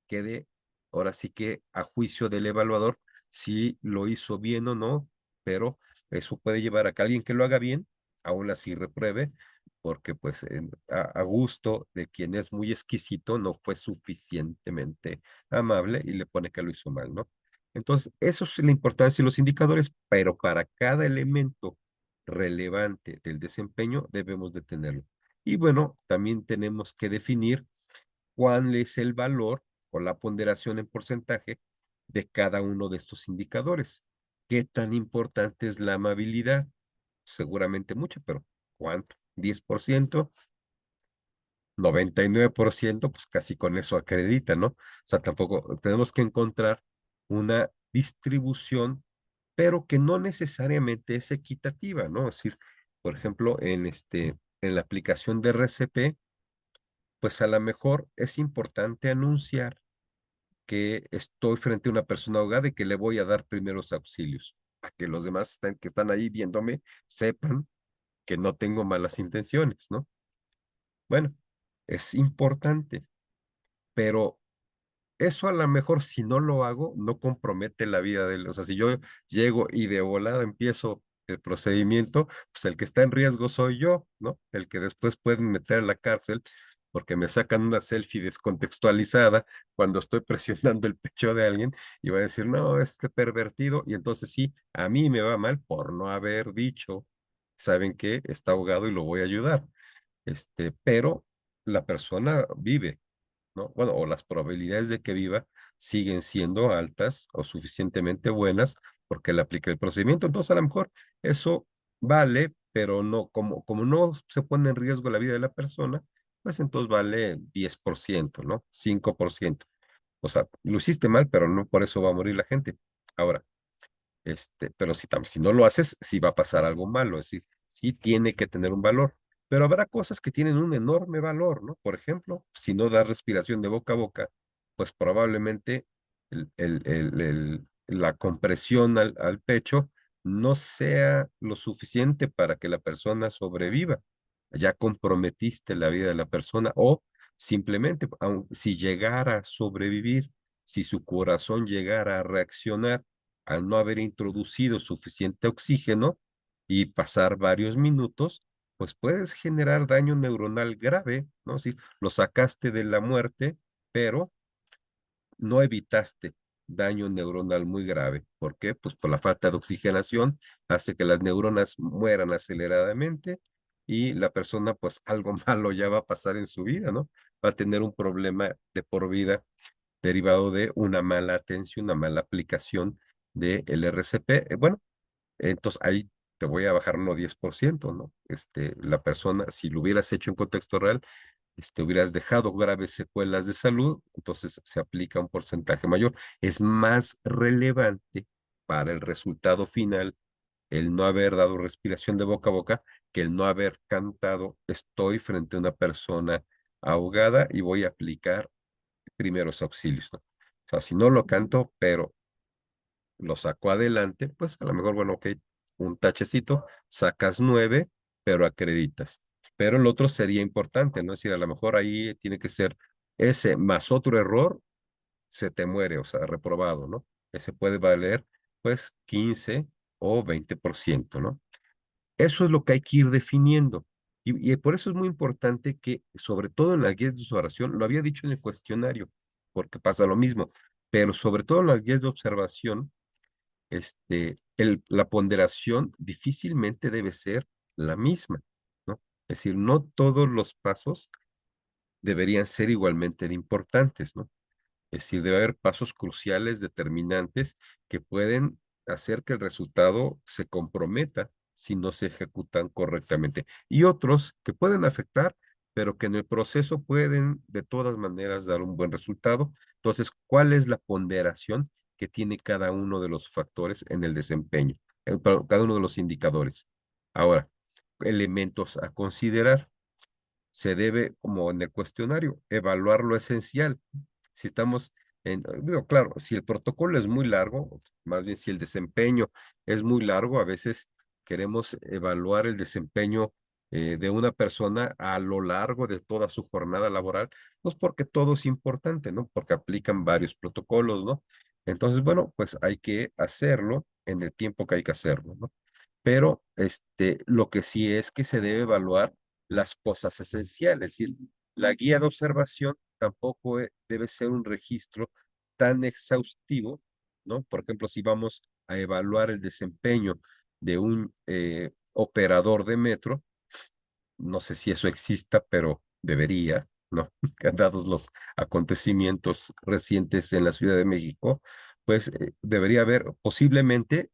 quede, ahora sí que a juicio del evaluador, si lo hizo bien o no, pero eso puede llevar a que alguien que lo haga bien aún así repruebe, porque pues a gusto de quien es muy exquisito no fue suficientemente amable y le pone que lo hizo mal, ¿no? Entonces, eso es la importancia de los indicadores, pero para cada elemento relevante del desempeño debemos de tenerlo. Y bueno, también tenemos que definir cuál es el valor o la ponderación en porcentaje de cada uno de estos indicadores. ¿Qué tan importante es la amabilidad? Seguramente mucho, pero ¿cuánto? 10%, 99%, pues casi con eso acredita, ¿no? O sea, tampoco tenemos que encontrar una distribución, pero que no necesariamente es equitativa, ¿no? Es decir, por ejemplo, en la aplicación de RCP, pues a lo mejor es importante anunciar que estoy frente a una persona ahogada y que le voy a dar primeros auxilios, a que los demás que están ahí viéndome sepan que no tengo malas intenciones, ¿no? Bueno, es importante, pero eso a lo mejor si no lo hago, no compromete la vida de él. O sea, si yo llego y de volada empiezo el procedimiento, pues el que está en riesgo soy yo, ¿no? El que después pueden meter a la cárcel porque me sacan una selfie descontextualizada cuando estoy presionando el pecho de alguien y va a decir, no, este pervertido, y entonces sí, a mí me va mal por no haber dicho, ¿saben qué? Está ahogado y lo voy a ayudar. Pero la persona vive, ¿no? Bueno, o las probabilidades de que viva siguen siendo altas o suficientemente buenas porque le aplica el procedimiento. Entonces, a lo mejor eso vale, pero no, como no se pone en riesgo la vida de la persona, pues entonces vale 10%, ¿no? 5%. O sea, lo hiciste mal, pero no por eso va a morir la gente. Ahora, pero si no lo haces, sí va a pasar algo malo, es decir, sí tiene que tener un valor, pero habrá cosas que tienen un enorme valor, ¿no? Por ejemplo, si no da respiración de boca a boca, pues probablemente la compresión al pecho no sea lo suficiente para que la persona sobreviva. Ya comprometiste la vida de la persona o simplemente, si llegara a sobrevivir, si su corazón llegara a reaccionar, al no haber introducido suficiente oxígeno y pasar varios minutos, pues puedes generar daño neuronal grave, ¿no? Si lo sacaste de la muerte, pero no evitaste daño neuronal muy grave. ¿Por qué? Pues por la falta de oxigenación hace que las neuronas mueran aceleradamente y la persona, pues algo malo ya va a pasar en su vida, ¿no? Va a tener un problema de por vida derivado de una mala atención, una mala aplicación del RCP. Bueno, entonces ahí te voy a bajar uno 10%, ¿no? La persona, si lo hubieras hecho en contexto real, hubieras dejado graves secuelas de salud, entonces se aplica un porcentaje mayor. Es más relevante para el resultado final el no haber dado respiración de boca a boca que el no haber cantado, estoy frente a una persona ahogada y voy a aplicar primeros auxilios, ¿no? O sea, si no lo canto, pero lo saco adelante, pues a lo mejor, bueno, ok, un tachecito, sacas 9, pero acreditas. Pero el otro sería importante, ¿no? Es decir, a lo mejor ahí tiene que ser ese más otro error, se te muere, o sea, reprobado, ¿no? Ese puede valer, pues, 15 o 20%, ¿no? Eso es lo que hay que ir definiendo. Y por eso es muy importante que, sobre todo en la guía de su oración, lo había dicho en el cuestionario, porque pasa lo mismo, pero sobre todo en las guías de observación, la ponderación difícilmente debe ser la misma, ¿no? Es decir, no todos los pasos deberían ser igualmente de importantes, ¿no? Es decir, debe haber pasos cruciales, determinantes, que pueden hacer que el resultado se comprometa si no se ejecutan correctamente. Y otros que pueden afectar, pero que en el proceso pueden de todas maneras dar un buen resultado. Entonces, ¿cuál es la ponderación que tiene cada uno de los factores en el desempeño? Cada uno de los indicadores. Ahora, elementos a considerar se debe, como en el cuestionario, evaluar lo esencial. Si estamos digo, claro, si el protocolo es muy largo, más bien si el desempeño es muy largo, a veces queremos evaluar el desempeño de una persona a lo largo de toda su jornada laboral, pues porque todo es importante, ¿no? Porque aplican varios protocolos, ¿no? Entonces, bueno, pues hay que hacerlo en el tiempo que hay que hacerlo, ¿no? Pero lo que sí es que se debe evaluar las cosas esenciales. Es decir, la guía de observación tampoco debe ser un registro tan exhaustivo, ¿no? Por ejemplo, si vamos a evaluar el desempeño de un operador de metro, no sé si eso exista, pero debería, ¿no? Dados los acontecimientos recientes en la Ciudad de México, pues debería haber posiblemente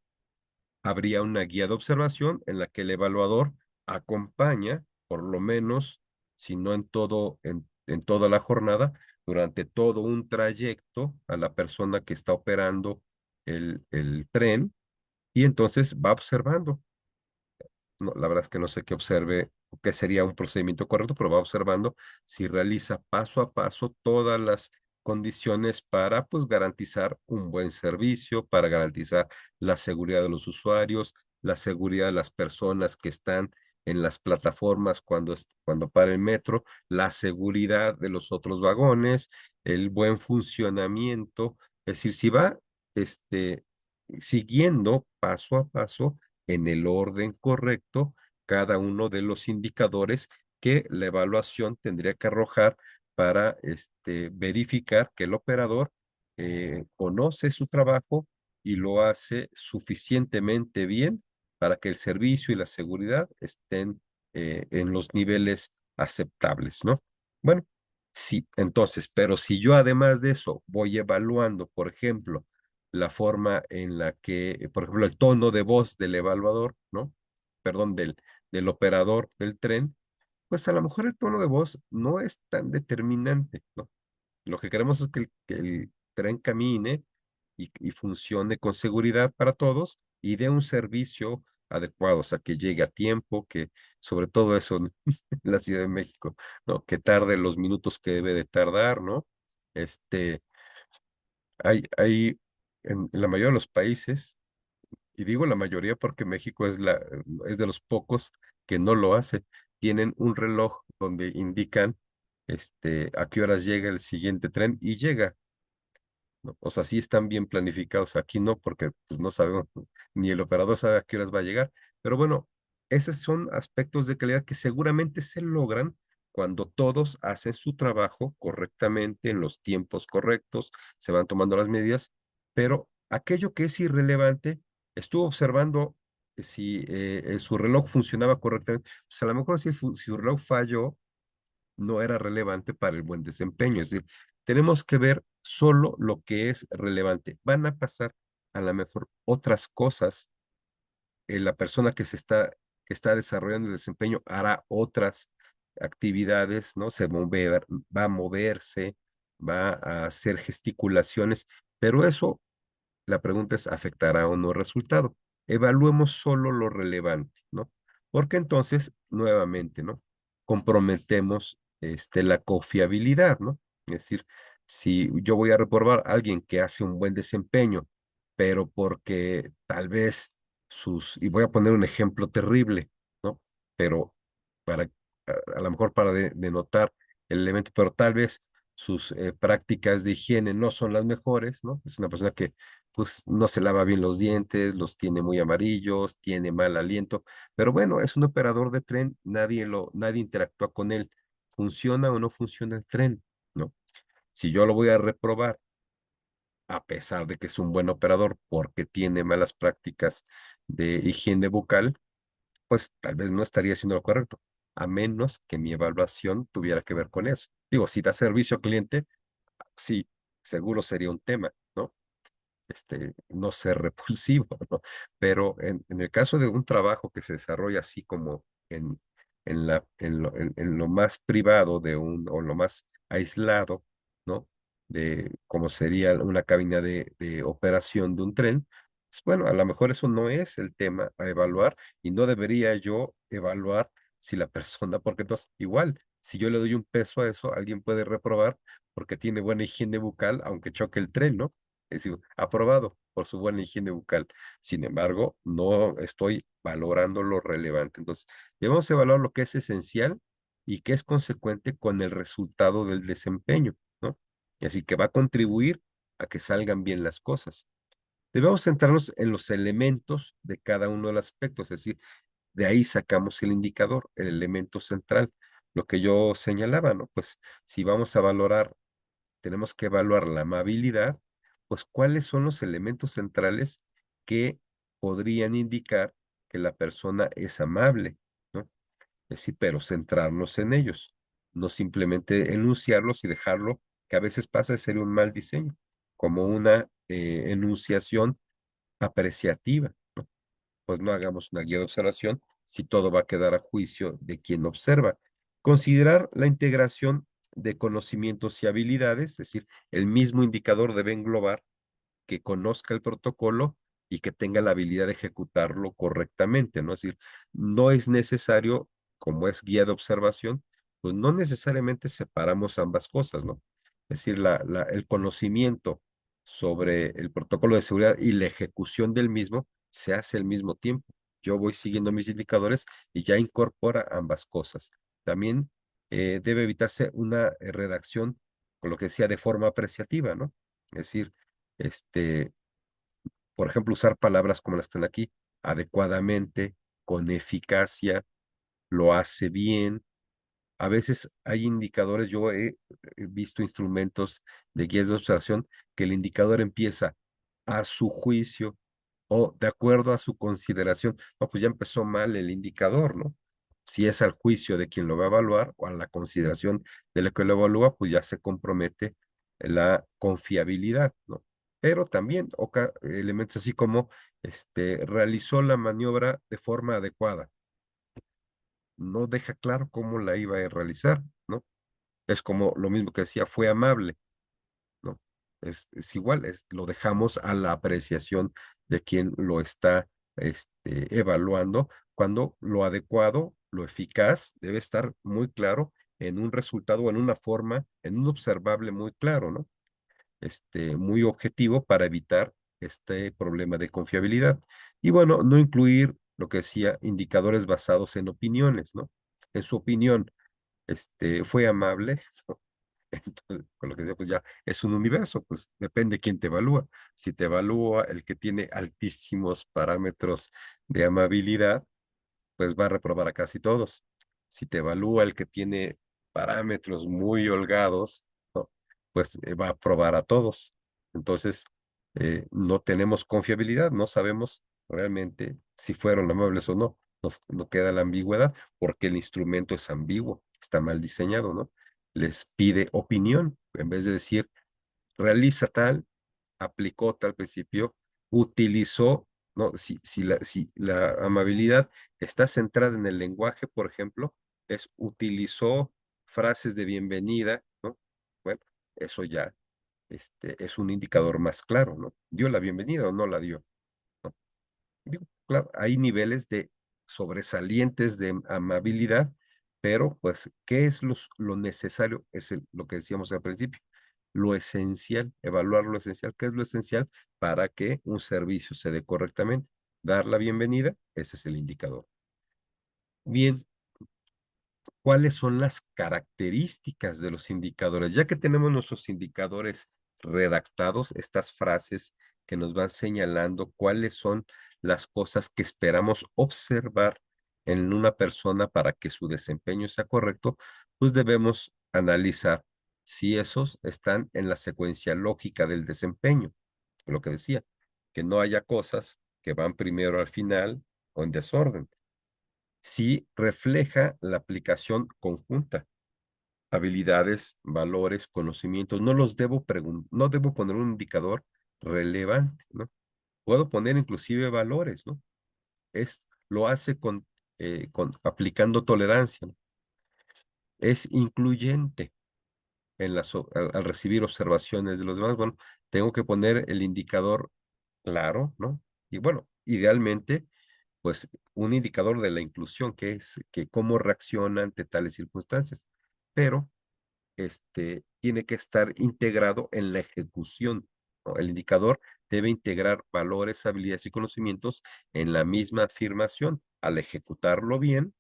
habría una guía de observación en la que el evaluador acompaña, por lo menos, si no en todo, en toda la jornada, durante todo un trayecto a la persona que está operando el tren y entonces va observando. No, la verdad es que no sé qué observe, qué sería un procedimiento correcto, pero va observando si realiza paso a paso todas las condiciones para, pues, garantizar un buen servicio, para garantizar la seguridad de los usuarios, la seguridad de las personas que están en las plataformas cuando para el metro, la seguridad de los otros vagones, el buen funcionamiento. Es decir, si va, siguiendo paso a paso en el orden correcto cada uno de los indicadores que la evaluación tendría que arrojar para verificar que el operador conoce su trabajo y lo hace suficientemente bien para que el servicio y la seguridad estén en los niveles aceptables, ¿no? Bueno, sí, entonces, pero si yo además de eso voy evaluando, por ejemplo, la forma en la que, por ejemplo, el tono de voz del evaluador, ¿no? Perdón, del operador del tren, pues a lo mejor el tono de voz no es tan determinante, ¿no? Lo que queremos es que el tren camine y funcione con seguridad para todos y dé un servicio adecuado, o sea, que llegue a tiempo, que sobre todo eso en la Ciudad de México, ¿no? Que tarde los minutos que debe de tardar, ¿no? Este, hay en la mayoría de los países, y digo la mayoría porque México es de los pocos que no lo hace. Tienen un reloj donde indican a qué horas llega el siguiente tren y llega, ¿no? O sea, sí están bien planificados. Aquí no, porque pues, no sabemos, ni el operador sabe a qué horas va a llegar. Pero bueno, esos son aspectos de calidad que seguramente se logran cuando todos hacen su trabajo correctamente, en los tiempos correctos, se van tomando las medidas, pero aquello que es irrelevante, estuvo observando si su reloj funcionaba correctamente. Pues a lo mejor si su reloj falló, no era relevante para el buen desempeño. Es decir, tenemos que ver solo lo que es relevante. Van a pasar a lo mejor otras cosas. La persona que está desarrollando el desempeño hará otras actividades, ¿no? Va a moverse, va a hacer gesticulaciones, pero eso la pregunta es, ¿afectará o no el resultado? Evaluemos solo lo relevante, ¿no? Porque entonces, nuevamente, ¿no? Comprometemos la confiabilidad, ¿no? Es decir, si yo voy a reprobar a alguien que hace un buen desempeño, pero porque tal vez y voy a poner un ejemplo terrible, ¿no? Pero para, a lo mejor para denotar el elemento, pero tal vez sus prácticas de higiene no son las mejores, ¿no? Es una persona que pues no se lava bien los dientes, los tiene muy amarillos, tiene mal aliento, pero bueno, es un operador de tren, nadie interactúa con él. ¿Funciona o no funciona el tren? ¿No? Si yo lo voy a reprobar, a pesar de que es un buen operador porque tiene malas prácticas de higiene bucal, pues tal vez no estaría haciendo lo correcto, a menos que mi evaluación tuviera que ver con eso. Digo, si da servicio al cliente, sí, seguro sería un tema, ¿no? No ser repulsivo, ¿no? Pero en el caso de un trabajo que se desarrolla así como en lo más privado o lo más aislado, ¿no? De como sería una cabina de operación de un tren, pues bueno, a lo mejor eso no es el tema a evaluar y no debería yo evaluar si la persona, porque entonces igual, si yo le doy un peso a eso, alguien puede reprobar porque tiene buena higiene bucal, aunque choque el tren, ¿no? Es decir, aprobado por su buena higiene bucal. Sin embargo, no estoy valorando lo relevante. Entonces, debemos evaluar lo que es esencial y que es consecuente con el resultado del desempeño, ¿no? Y así que va a contribuir a que salgan bien las cosas. Debemos centrarnos en los elementos de cada uno de los aspectos, es decir, de ahí sacamos el indicador, el elemento central, lo que yo señalaba, ¿no? Pues si vamos a valorar, tenemos que evaluar la amabilidad, pues cuáles son los elementos centrales que podrían indicar que la persona es amable, ¿no? Es decir, pero centrarnos en ellos, no simplemente enunciarlos y dejarlo, que a veces pasa de ser un mal diseño, como una enunciación apreciativa, ¿no? Pues no hagamos una guía de observación si todo va a quedar a juicio de quien observa. Considerar la integración de conocimientos y habilidades, es decir, el mismo indicador debe englobar que conozca el protocolo y que tenga la habilidad de ejecutarlo correctamente, ¿no? Es decir, no es necesario, como es guía de observación, pues no necesariamente separamos ambas cosas, ¿no? Es decir, el conocimiento sobre el protocolo de seguridad y la ejecución del mismo se hace al mismo tiempo. Yo voy siguiendo mis indicadores y ya incorpora ambas cosas. También debe evitarse una redacción, con lo que decía, de forma apreciativa, ¿no? Es decir, este, por ejemplo, usar palabras como las están aquí, adecuadamente, con eficacia, lo hace bien. A veces hay indicadores, yo he visto instrumentos de guías de observación que el indicador empieza a su juicio o de acuerdo a su consideración. No, pues ya empezó mal el indicador, ¿no? Si es al juicio de quien lo va a evaluar o a la consideración de lo que lo evalúa, pues ya se compromete la confiabilidad, ¿no? Pero también elementos así como realizó la maniobra de forma adecuada. No deja claro cómo la iba a realizar, ¿no? Es como lo mismo que decía, fue amable, ¿no? Es igual, lo dejamos a la apreciación de quien lo está evaluando, cuando lo adecuado, lo eficaz, debe estar muy claro en un resultado, en una forma, en un observable muy claro, ¿no? Muy objetivo para evitar este problema de confiabilidad. Y bueno, no incluir lo que decía, indicadores basados en opiniones, ¿no? En su opinión, fue amable, entonces, con lo que decía, pues ya es un universo, pues depende quién te evalúa. Si te evalúa el que tiene altísimos parámetros de amabilidad, pues va a reprobar a casi todos. Si te evalúa el que tiene parámetros muy holgados, ¿no? Pues va a aprobar a todos. Entonces, no tenemos confiabilidad, no sabemos realmente si fueron amables o no. No queda la ambigüedad porque el instrumento es ambiguo, está mal diseñado, ¿no? Les pide opinión en vez de decir realiza tal, aplicó tal principio, utilizó, ¿no? Si la amabilidad está centrada en el lenguaje, por ejemplo, utilizó frases de bienvenida, ¿no? Bueno, eso ya es un indicador más claro, ¿no? ¿Dio la bienvenida o no la dio? ¿No? Digo, claro, hay niveles de sobresalientes de amabilidad, pero pues, ¿qué es lo necesario? Lo que decíamos al principio, lo esencial, evaluar lo esencial. ¿Qué es lo esencial para que un servicio se dé correctamente? Dar la bienvenida, ese es el indicador. Bien, ¿cuáles son las características de los indicadores? Ya que tenemos nuestros indicadores redactados, estas frases que nos van señalando cuáles son las cosas que esperamos observar en una persona para que su desempeño sea correcto, pues debemos analizar. si esos están en la secuencia lógica del desempeño, lo que decía, que no haya cosas que van primero al final o en desorden. Si refleja la aplicación conjunta, habilidades, valores, conocimientos, no debo poner un indicador relevante, ¿no? Puedo poner inclusive valores, ¿no? Lo hace aplicando tolerancia, ¿no? Es incluyente al recibir observaciones de los demás. Bueno, tengo que poner el indicador claro, ¿no? Y bueno, idealmente, pues un indicador de la inclusión, que es que cómo reacciona ante tales circunstancias. Pero tiene que estar integrado en la ejecución, ¿no? El indicador debe integrar valores, habilidades y conocimientos en la misma afirmación. Al ejecutarlo bien,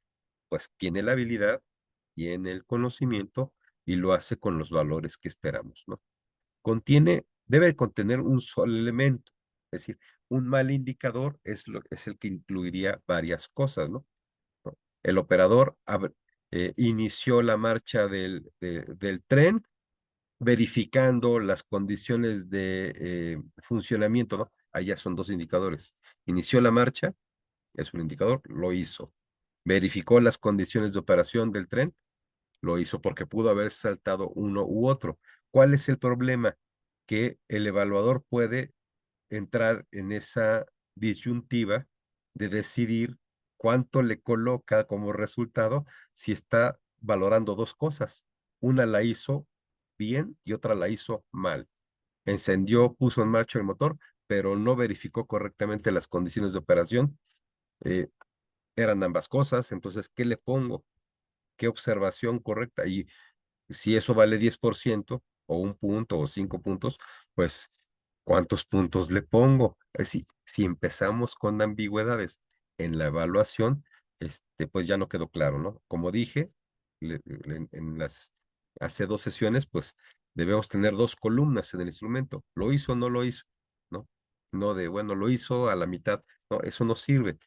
pues tiene la habilidad, tiene el conocimiento y lo hace con los valores que esperamos, ¿no? Debe contener un solo elemento, es decir, un mal indicador es el que incluiría varias cosas, ¿no? El operador inició la marcha del tren verificando las condiciones de funcionamiento, ¿no? Allá son dos indicadores. Inició la marcha, es un indicador, lo hizo. Verificó las condiciones de operación del tren, lo hizo porque pudo haber saltado uno u otro. ¿Cuál es el problema? Que el evaluador puede entrar en esa disyuntiva de decidir cuánto le coloca como resultado si está valorando dos cosas. Una la hizo bien y otra la hizo mal. Encendió, puso en marcha el motor, pero no verificó correctamente las condiciones de operación. Eh, Eran ambas cosas, entonces, ¿qué le pongo? ¿Qué observación correcta? Y si eso vale 10% o un punto o 5 puntos, pues ¿cuántos puntos le pongo? Si empezamos con ambigüedades en la evaluación, pues ya no quedó claro, ¿no? Como dije, hace 2 sesiones, pues debemos tener dos columnas en el instrumento. ¿Lo hizo o no lo hizo? ¿No? No de, bueno, lo hizo a la mitad. No, eso no sirve.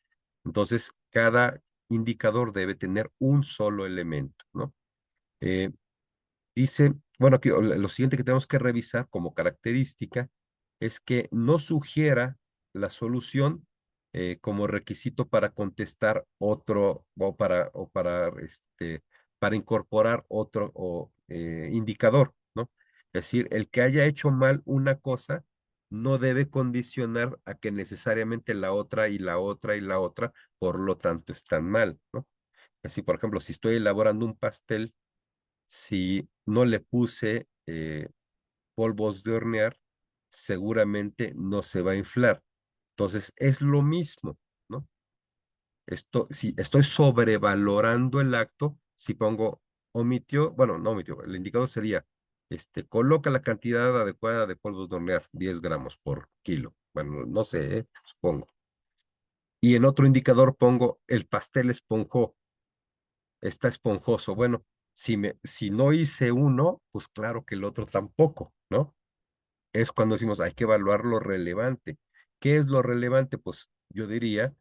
Entonces, cada indicador debe tener un solo elemento, ¿no? Eh, Dice, bueno, aquí lo siguiente que tenemos que revisar como característica es que no sugiera la solución como requisito para contestar otro para incorporar otro indicador, ¿no? Es decir, el que haya hecho mal una cosa no debe condicionar a que necesariamente la otra y la otra y la otra, por lo tanto, están mal, ¿no? Así, por ejemplo, si estoy elaborando un pastel, si no le puse polvos de hornear, seguramente no se va a inflar. Entonces, es lo mismo, ¿no? Si estoy sobrevalorando el acto, si pongo bueno, no omitió, el indicador sería, coloca la cantidad adecuada de polvos de hornear, 10 gramos por kilo. Bueno, no sé, supongo. Y en otro indicador pongo, el pastel esponjó, está esponjoso. Bueno, si no hice uno, pues claro que el otro tampoco, ¿no? Es cuando decimos hay que evaluar lo relevante. ¿Qué es lo relevante? Pues yo diría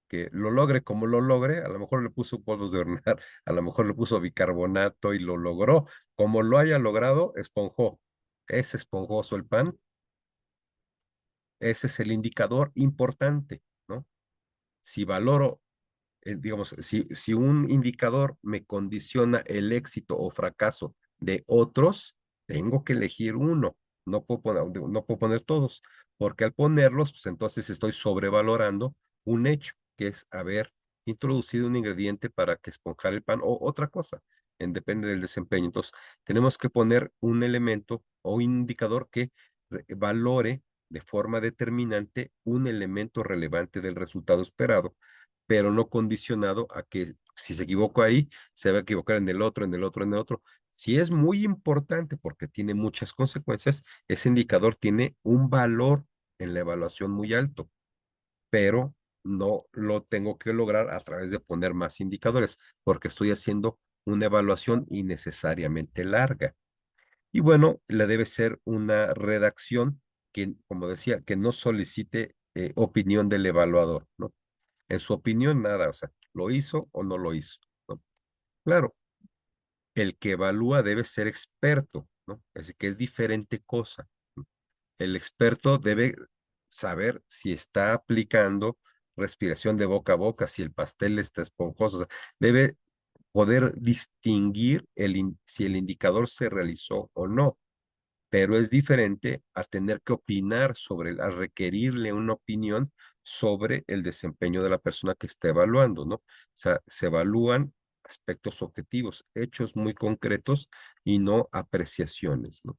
que lo logre como lo logre, a lo mejor le puso polvos de hornear, a lo mejor le puso bicarbonato y lo logró. Como lo haya logrado, esponjó. Es esponjoso el pan, ese es el indicador importante, ¿no? Si valoro digamos, si un indicador me condiciona el éxito o fracaso de otros, tengo que elegir uno. No puedo poner todos, porque al ponerlos, pues entonces estoy sobrevalorando un hecho, que es haber introducido un ingrediente para que esponjar el pan o otra cosa, depende del desempeño. Entonces, tenemos que poner un elemento o un indicador que valore de forma determinante un elemento relevante del resultado esperado, pero no condicionado a que si se equivoco ahí, se va a equivocar en el otro, en el otro, en el otro. Si es muy importante porque tiene muchas consecuencias, ese indicador tiene un valor en la evaluación muy alto, pero no lo tengo que lograr a través de poner más indicadores, porque estoy haciendo una evaluación innecesariamente larga. Y bueno, le debe ser una redacción que, como decía, que no solicite opinión del evaluador, ¿no? En su opinión, nada, o sea, ¿lo hizo o no lo hizo? ¿No? Claro, el que evalúa debe ser experto, ¿no? Así que es diferente cosa. El experto debe saber si está aplicando respiración de boca a boca, si el pastel está esponjoso, o sea, debe poder distinguir si el indicador se realizó o no, pero es diferente a tener que opinar a requerirle una opinión sobre el desempeño de la persona que está evaluando, ¿no? O sea, se evalúan aspectos objetivos, hechos muy concretos y no apreciaciones, ¿no?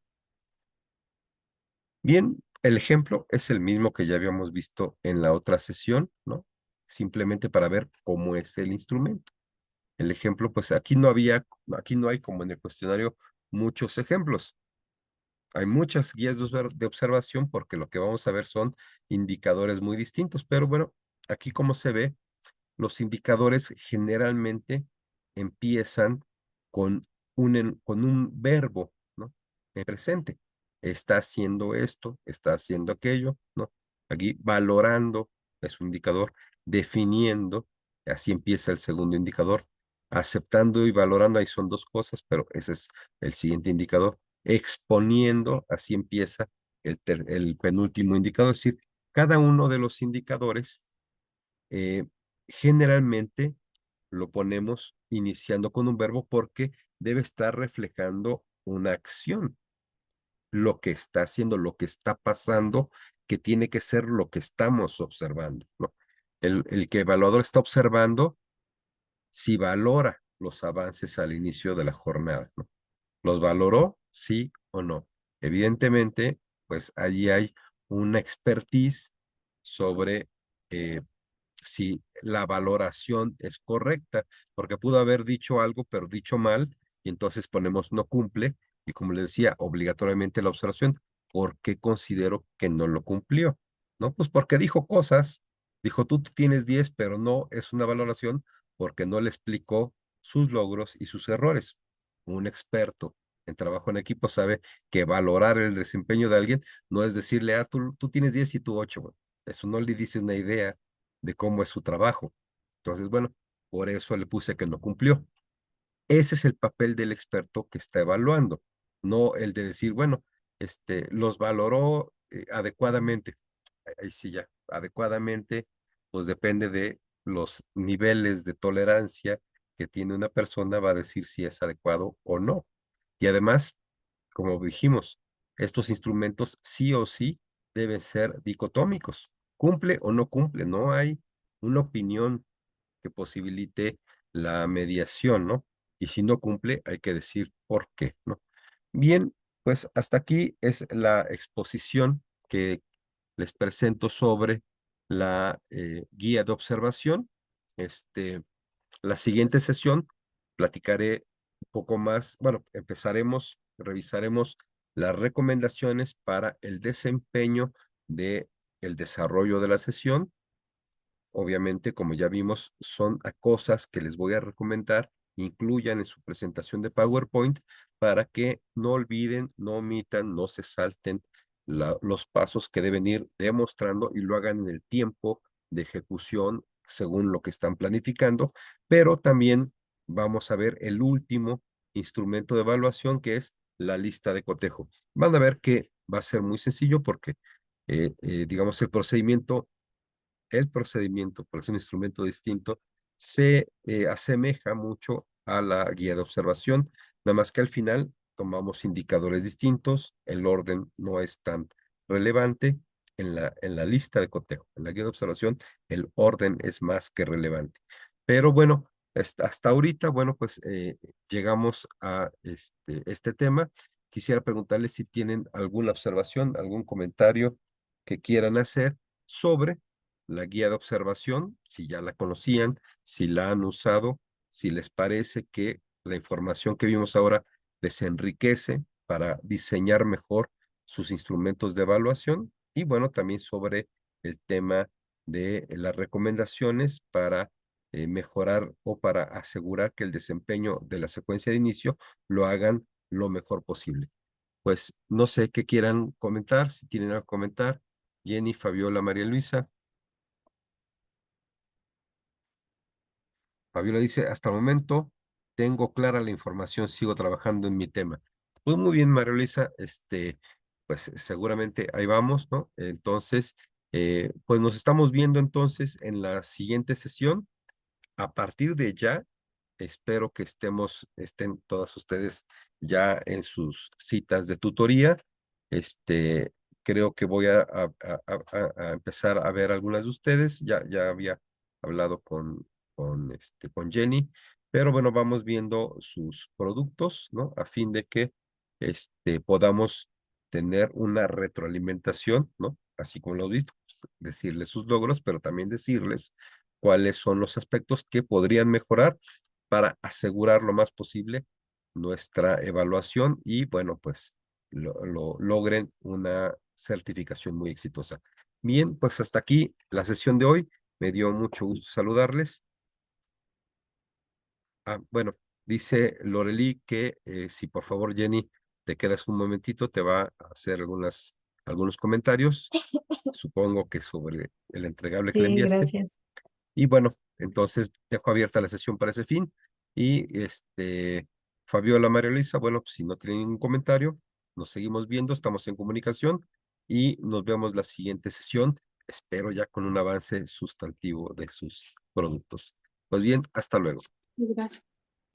Bien, el ejemplo es el mismo que ya habíamos visto en la otra sesión, ¿no? Simplemente para ver cómo es el instrumento. El ejemplo, pues aquí no hay como en el cuestionario muchos ejemplos. Hay muchas guías de observación porque lo que vamos a ver son indicadores muy distintos, pero bueno, aquí como se ve, los indicadores generalmente empiezan con con un verbo, ¿no? En presente. Está haciendo esto, está haciendo aquello, ¿no? Aquí valorando es un indicador, definiendo, así empieza el segundo indicador. Aceptando y valorando, ahí son dos cosas, pero ese es el siguiente indicador. Exponiendo, así empieza el penúltimo indicador. Es decir, cada uno de los indicadores eh, generalmente lo ponemos iniciando con un verbo porque debe estar reflejando una acción, lo que está haciendo, lo que está pasando, que tiene que ser lo que estamos observando, ¿no? El que evaluador está observando si valora los avances al inicio de la jornada, ¿no? ¿Los valoró? Sí o no. Evidentemente, pues allí hay una expertise sobre eh, si la valoración es correcta, porque pudo haber dicho algo, pero dicho mal, y entonces ponemos no cumple, y como les decía, obligatoriamente la observación, ¿por qué considero que no lo cumplió? ¿No? Pues porque dijo cosas, dijo tú tienes 10, pero no es una valoración porque no le explicó sus logros y sus errores. Un experto en trabajo en equipo sabe que valorar el desempeño de alguien no es decirle, tú tienes 10 y tú 8, bueno. Eso no le dice una idea de cómo es su trabajo. Entonces, bueno, por eso le puse que no cumplió. Ese es el papel del experto que está evaluando, no el de decir, bueno, los valoró adecuadamente. Ahí sí ya, adecuadamente, pues depende de los niveles de tolerancia que tiene una persona, va a decir si es adecuado o no. Y además, como dijimos, estos instrumentos sí o sí deben ser dicotómicos. Cumple o no cumple, no hay una opinión que posibilite la mediación, ¿no? Y si no cumple, hay que decir por qué, ¿no? Bien, pues hasta aquí es la exposición que les presento sobre la guía de observación. La siguiente sesión platicaré un poco más, bueno, revisaremos las recomendaciones para el desempeño de el desarrollo de la sesión. Obviamente, como ya vimos, son cosas que les voy a recomendar, incluyan en su presentación de PowerPoint para que no olviden, no omitan, no se salten los pasos que deben ir demostrando y lo hagan en el tiempo de ejecución según lo que están planificando, pero también vamos a ver el último instrumento de evaluación que es la lista de cotejo. Van a ver que va a ser muy sencillo porque, digamos, el procedimiento, por es un instrumento distinto, se asemeja mucho a la guía de observación, nada más que al final tomamos indicadores distintos, el orden no es tan relevante en la lista de cotejo. En la guía de observación, el orden es más que relevante. Pero bueno, hasta ahorita, bueno, pues llegamos a este tema. Quisiera preguntarles si tienen alguna observación, algún comentario que quieran hacer sobre la guía de observación, si ya la conocían, si la han usado, si les parece que la información que vimos ahora les enriquece para diseñar mejor sus instrumentos de evaluación y bueno, también sobre el tema de las recomendaciones para mejorar o para asegurar que el desempeño de la secuencia de inicio lo hagan lo mejor posible. Pues no sé qué quieran comentar, si tienen algo que comentar. Jenny, Fabiola, María Luisa. Fabiola dice, hasta el momento tengo clara la información, sigo trabajando en mi tema. Pues muy bien, María Luisa, pues seguramente ahí vamos, ¿no? Entonces, pues nos estamos viendo entonces en la siguiente sesión. A partir de ya, espero que estén todas ustedes ya en sus citas de tutoría. Este, creo que voy a empezar a ver algunas de ustedes. Ya había hablado con Jenny, pero bueno, vamos viendo sus productos, ¿no? A fin de que podamos tener una retroalimentación, ¿no? Así como lo he visto, pues, decirles sus logros, pero también decirles cuáles son los aspectos que podrían mejorar para asegurar lo más posible nuestra evaluación y bueno, pues logren una certificación muy exitosa. Bien, pues hasta aquí la sesión de hoy. Me dio mucho gusto saludarles. Bueno, dice Loreli que si por favor, Jenny, te quedas un momentito, te va a hacer algunos comentarios, supongo que sobre el entregable que le Sí, enviaste. gracias. Y bueno, entonces dejo abierta la sesión para ese fin. Y Fabiola, María Luisa, bueno, pues, si no tienen ningún comentario, nos seguimos viendo, estamos en comunicación y nos vemos la siguiente sesión. Espero ya con un avance sustantivo de sus productos. Pues bien, hasta luego. Sí, gracias.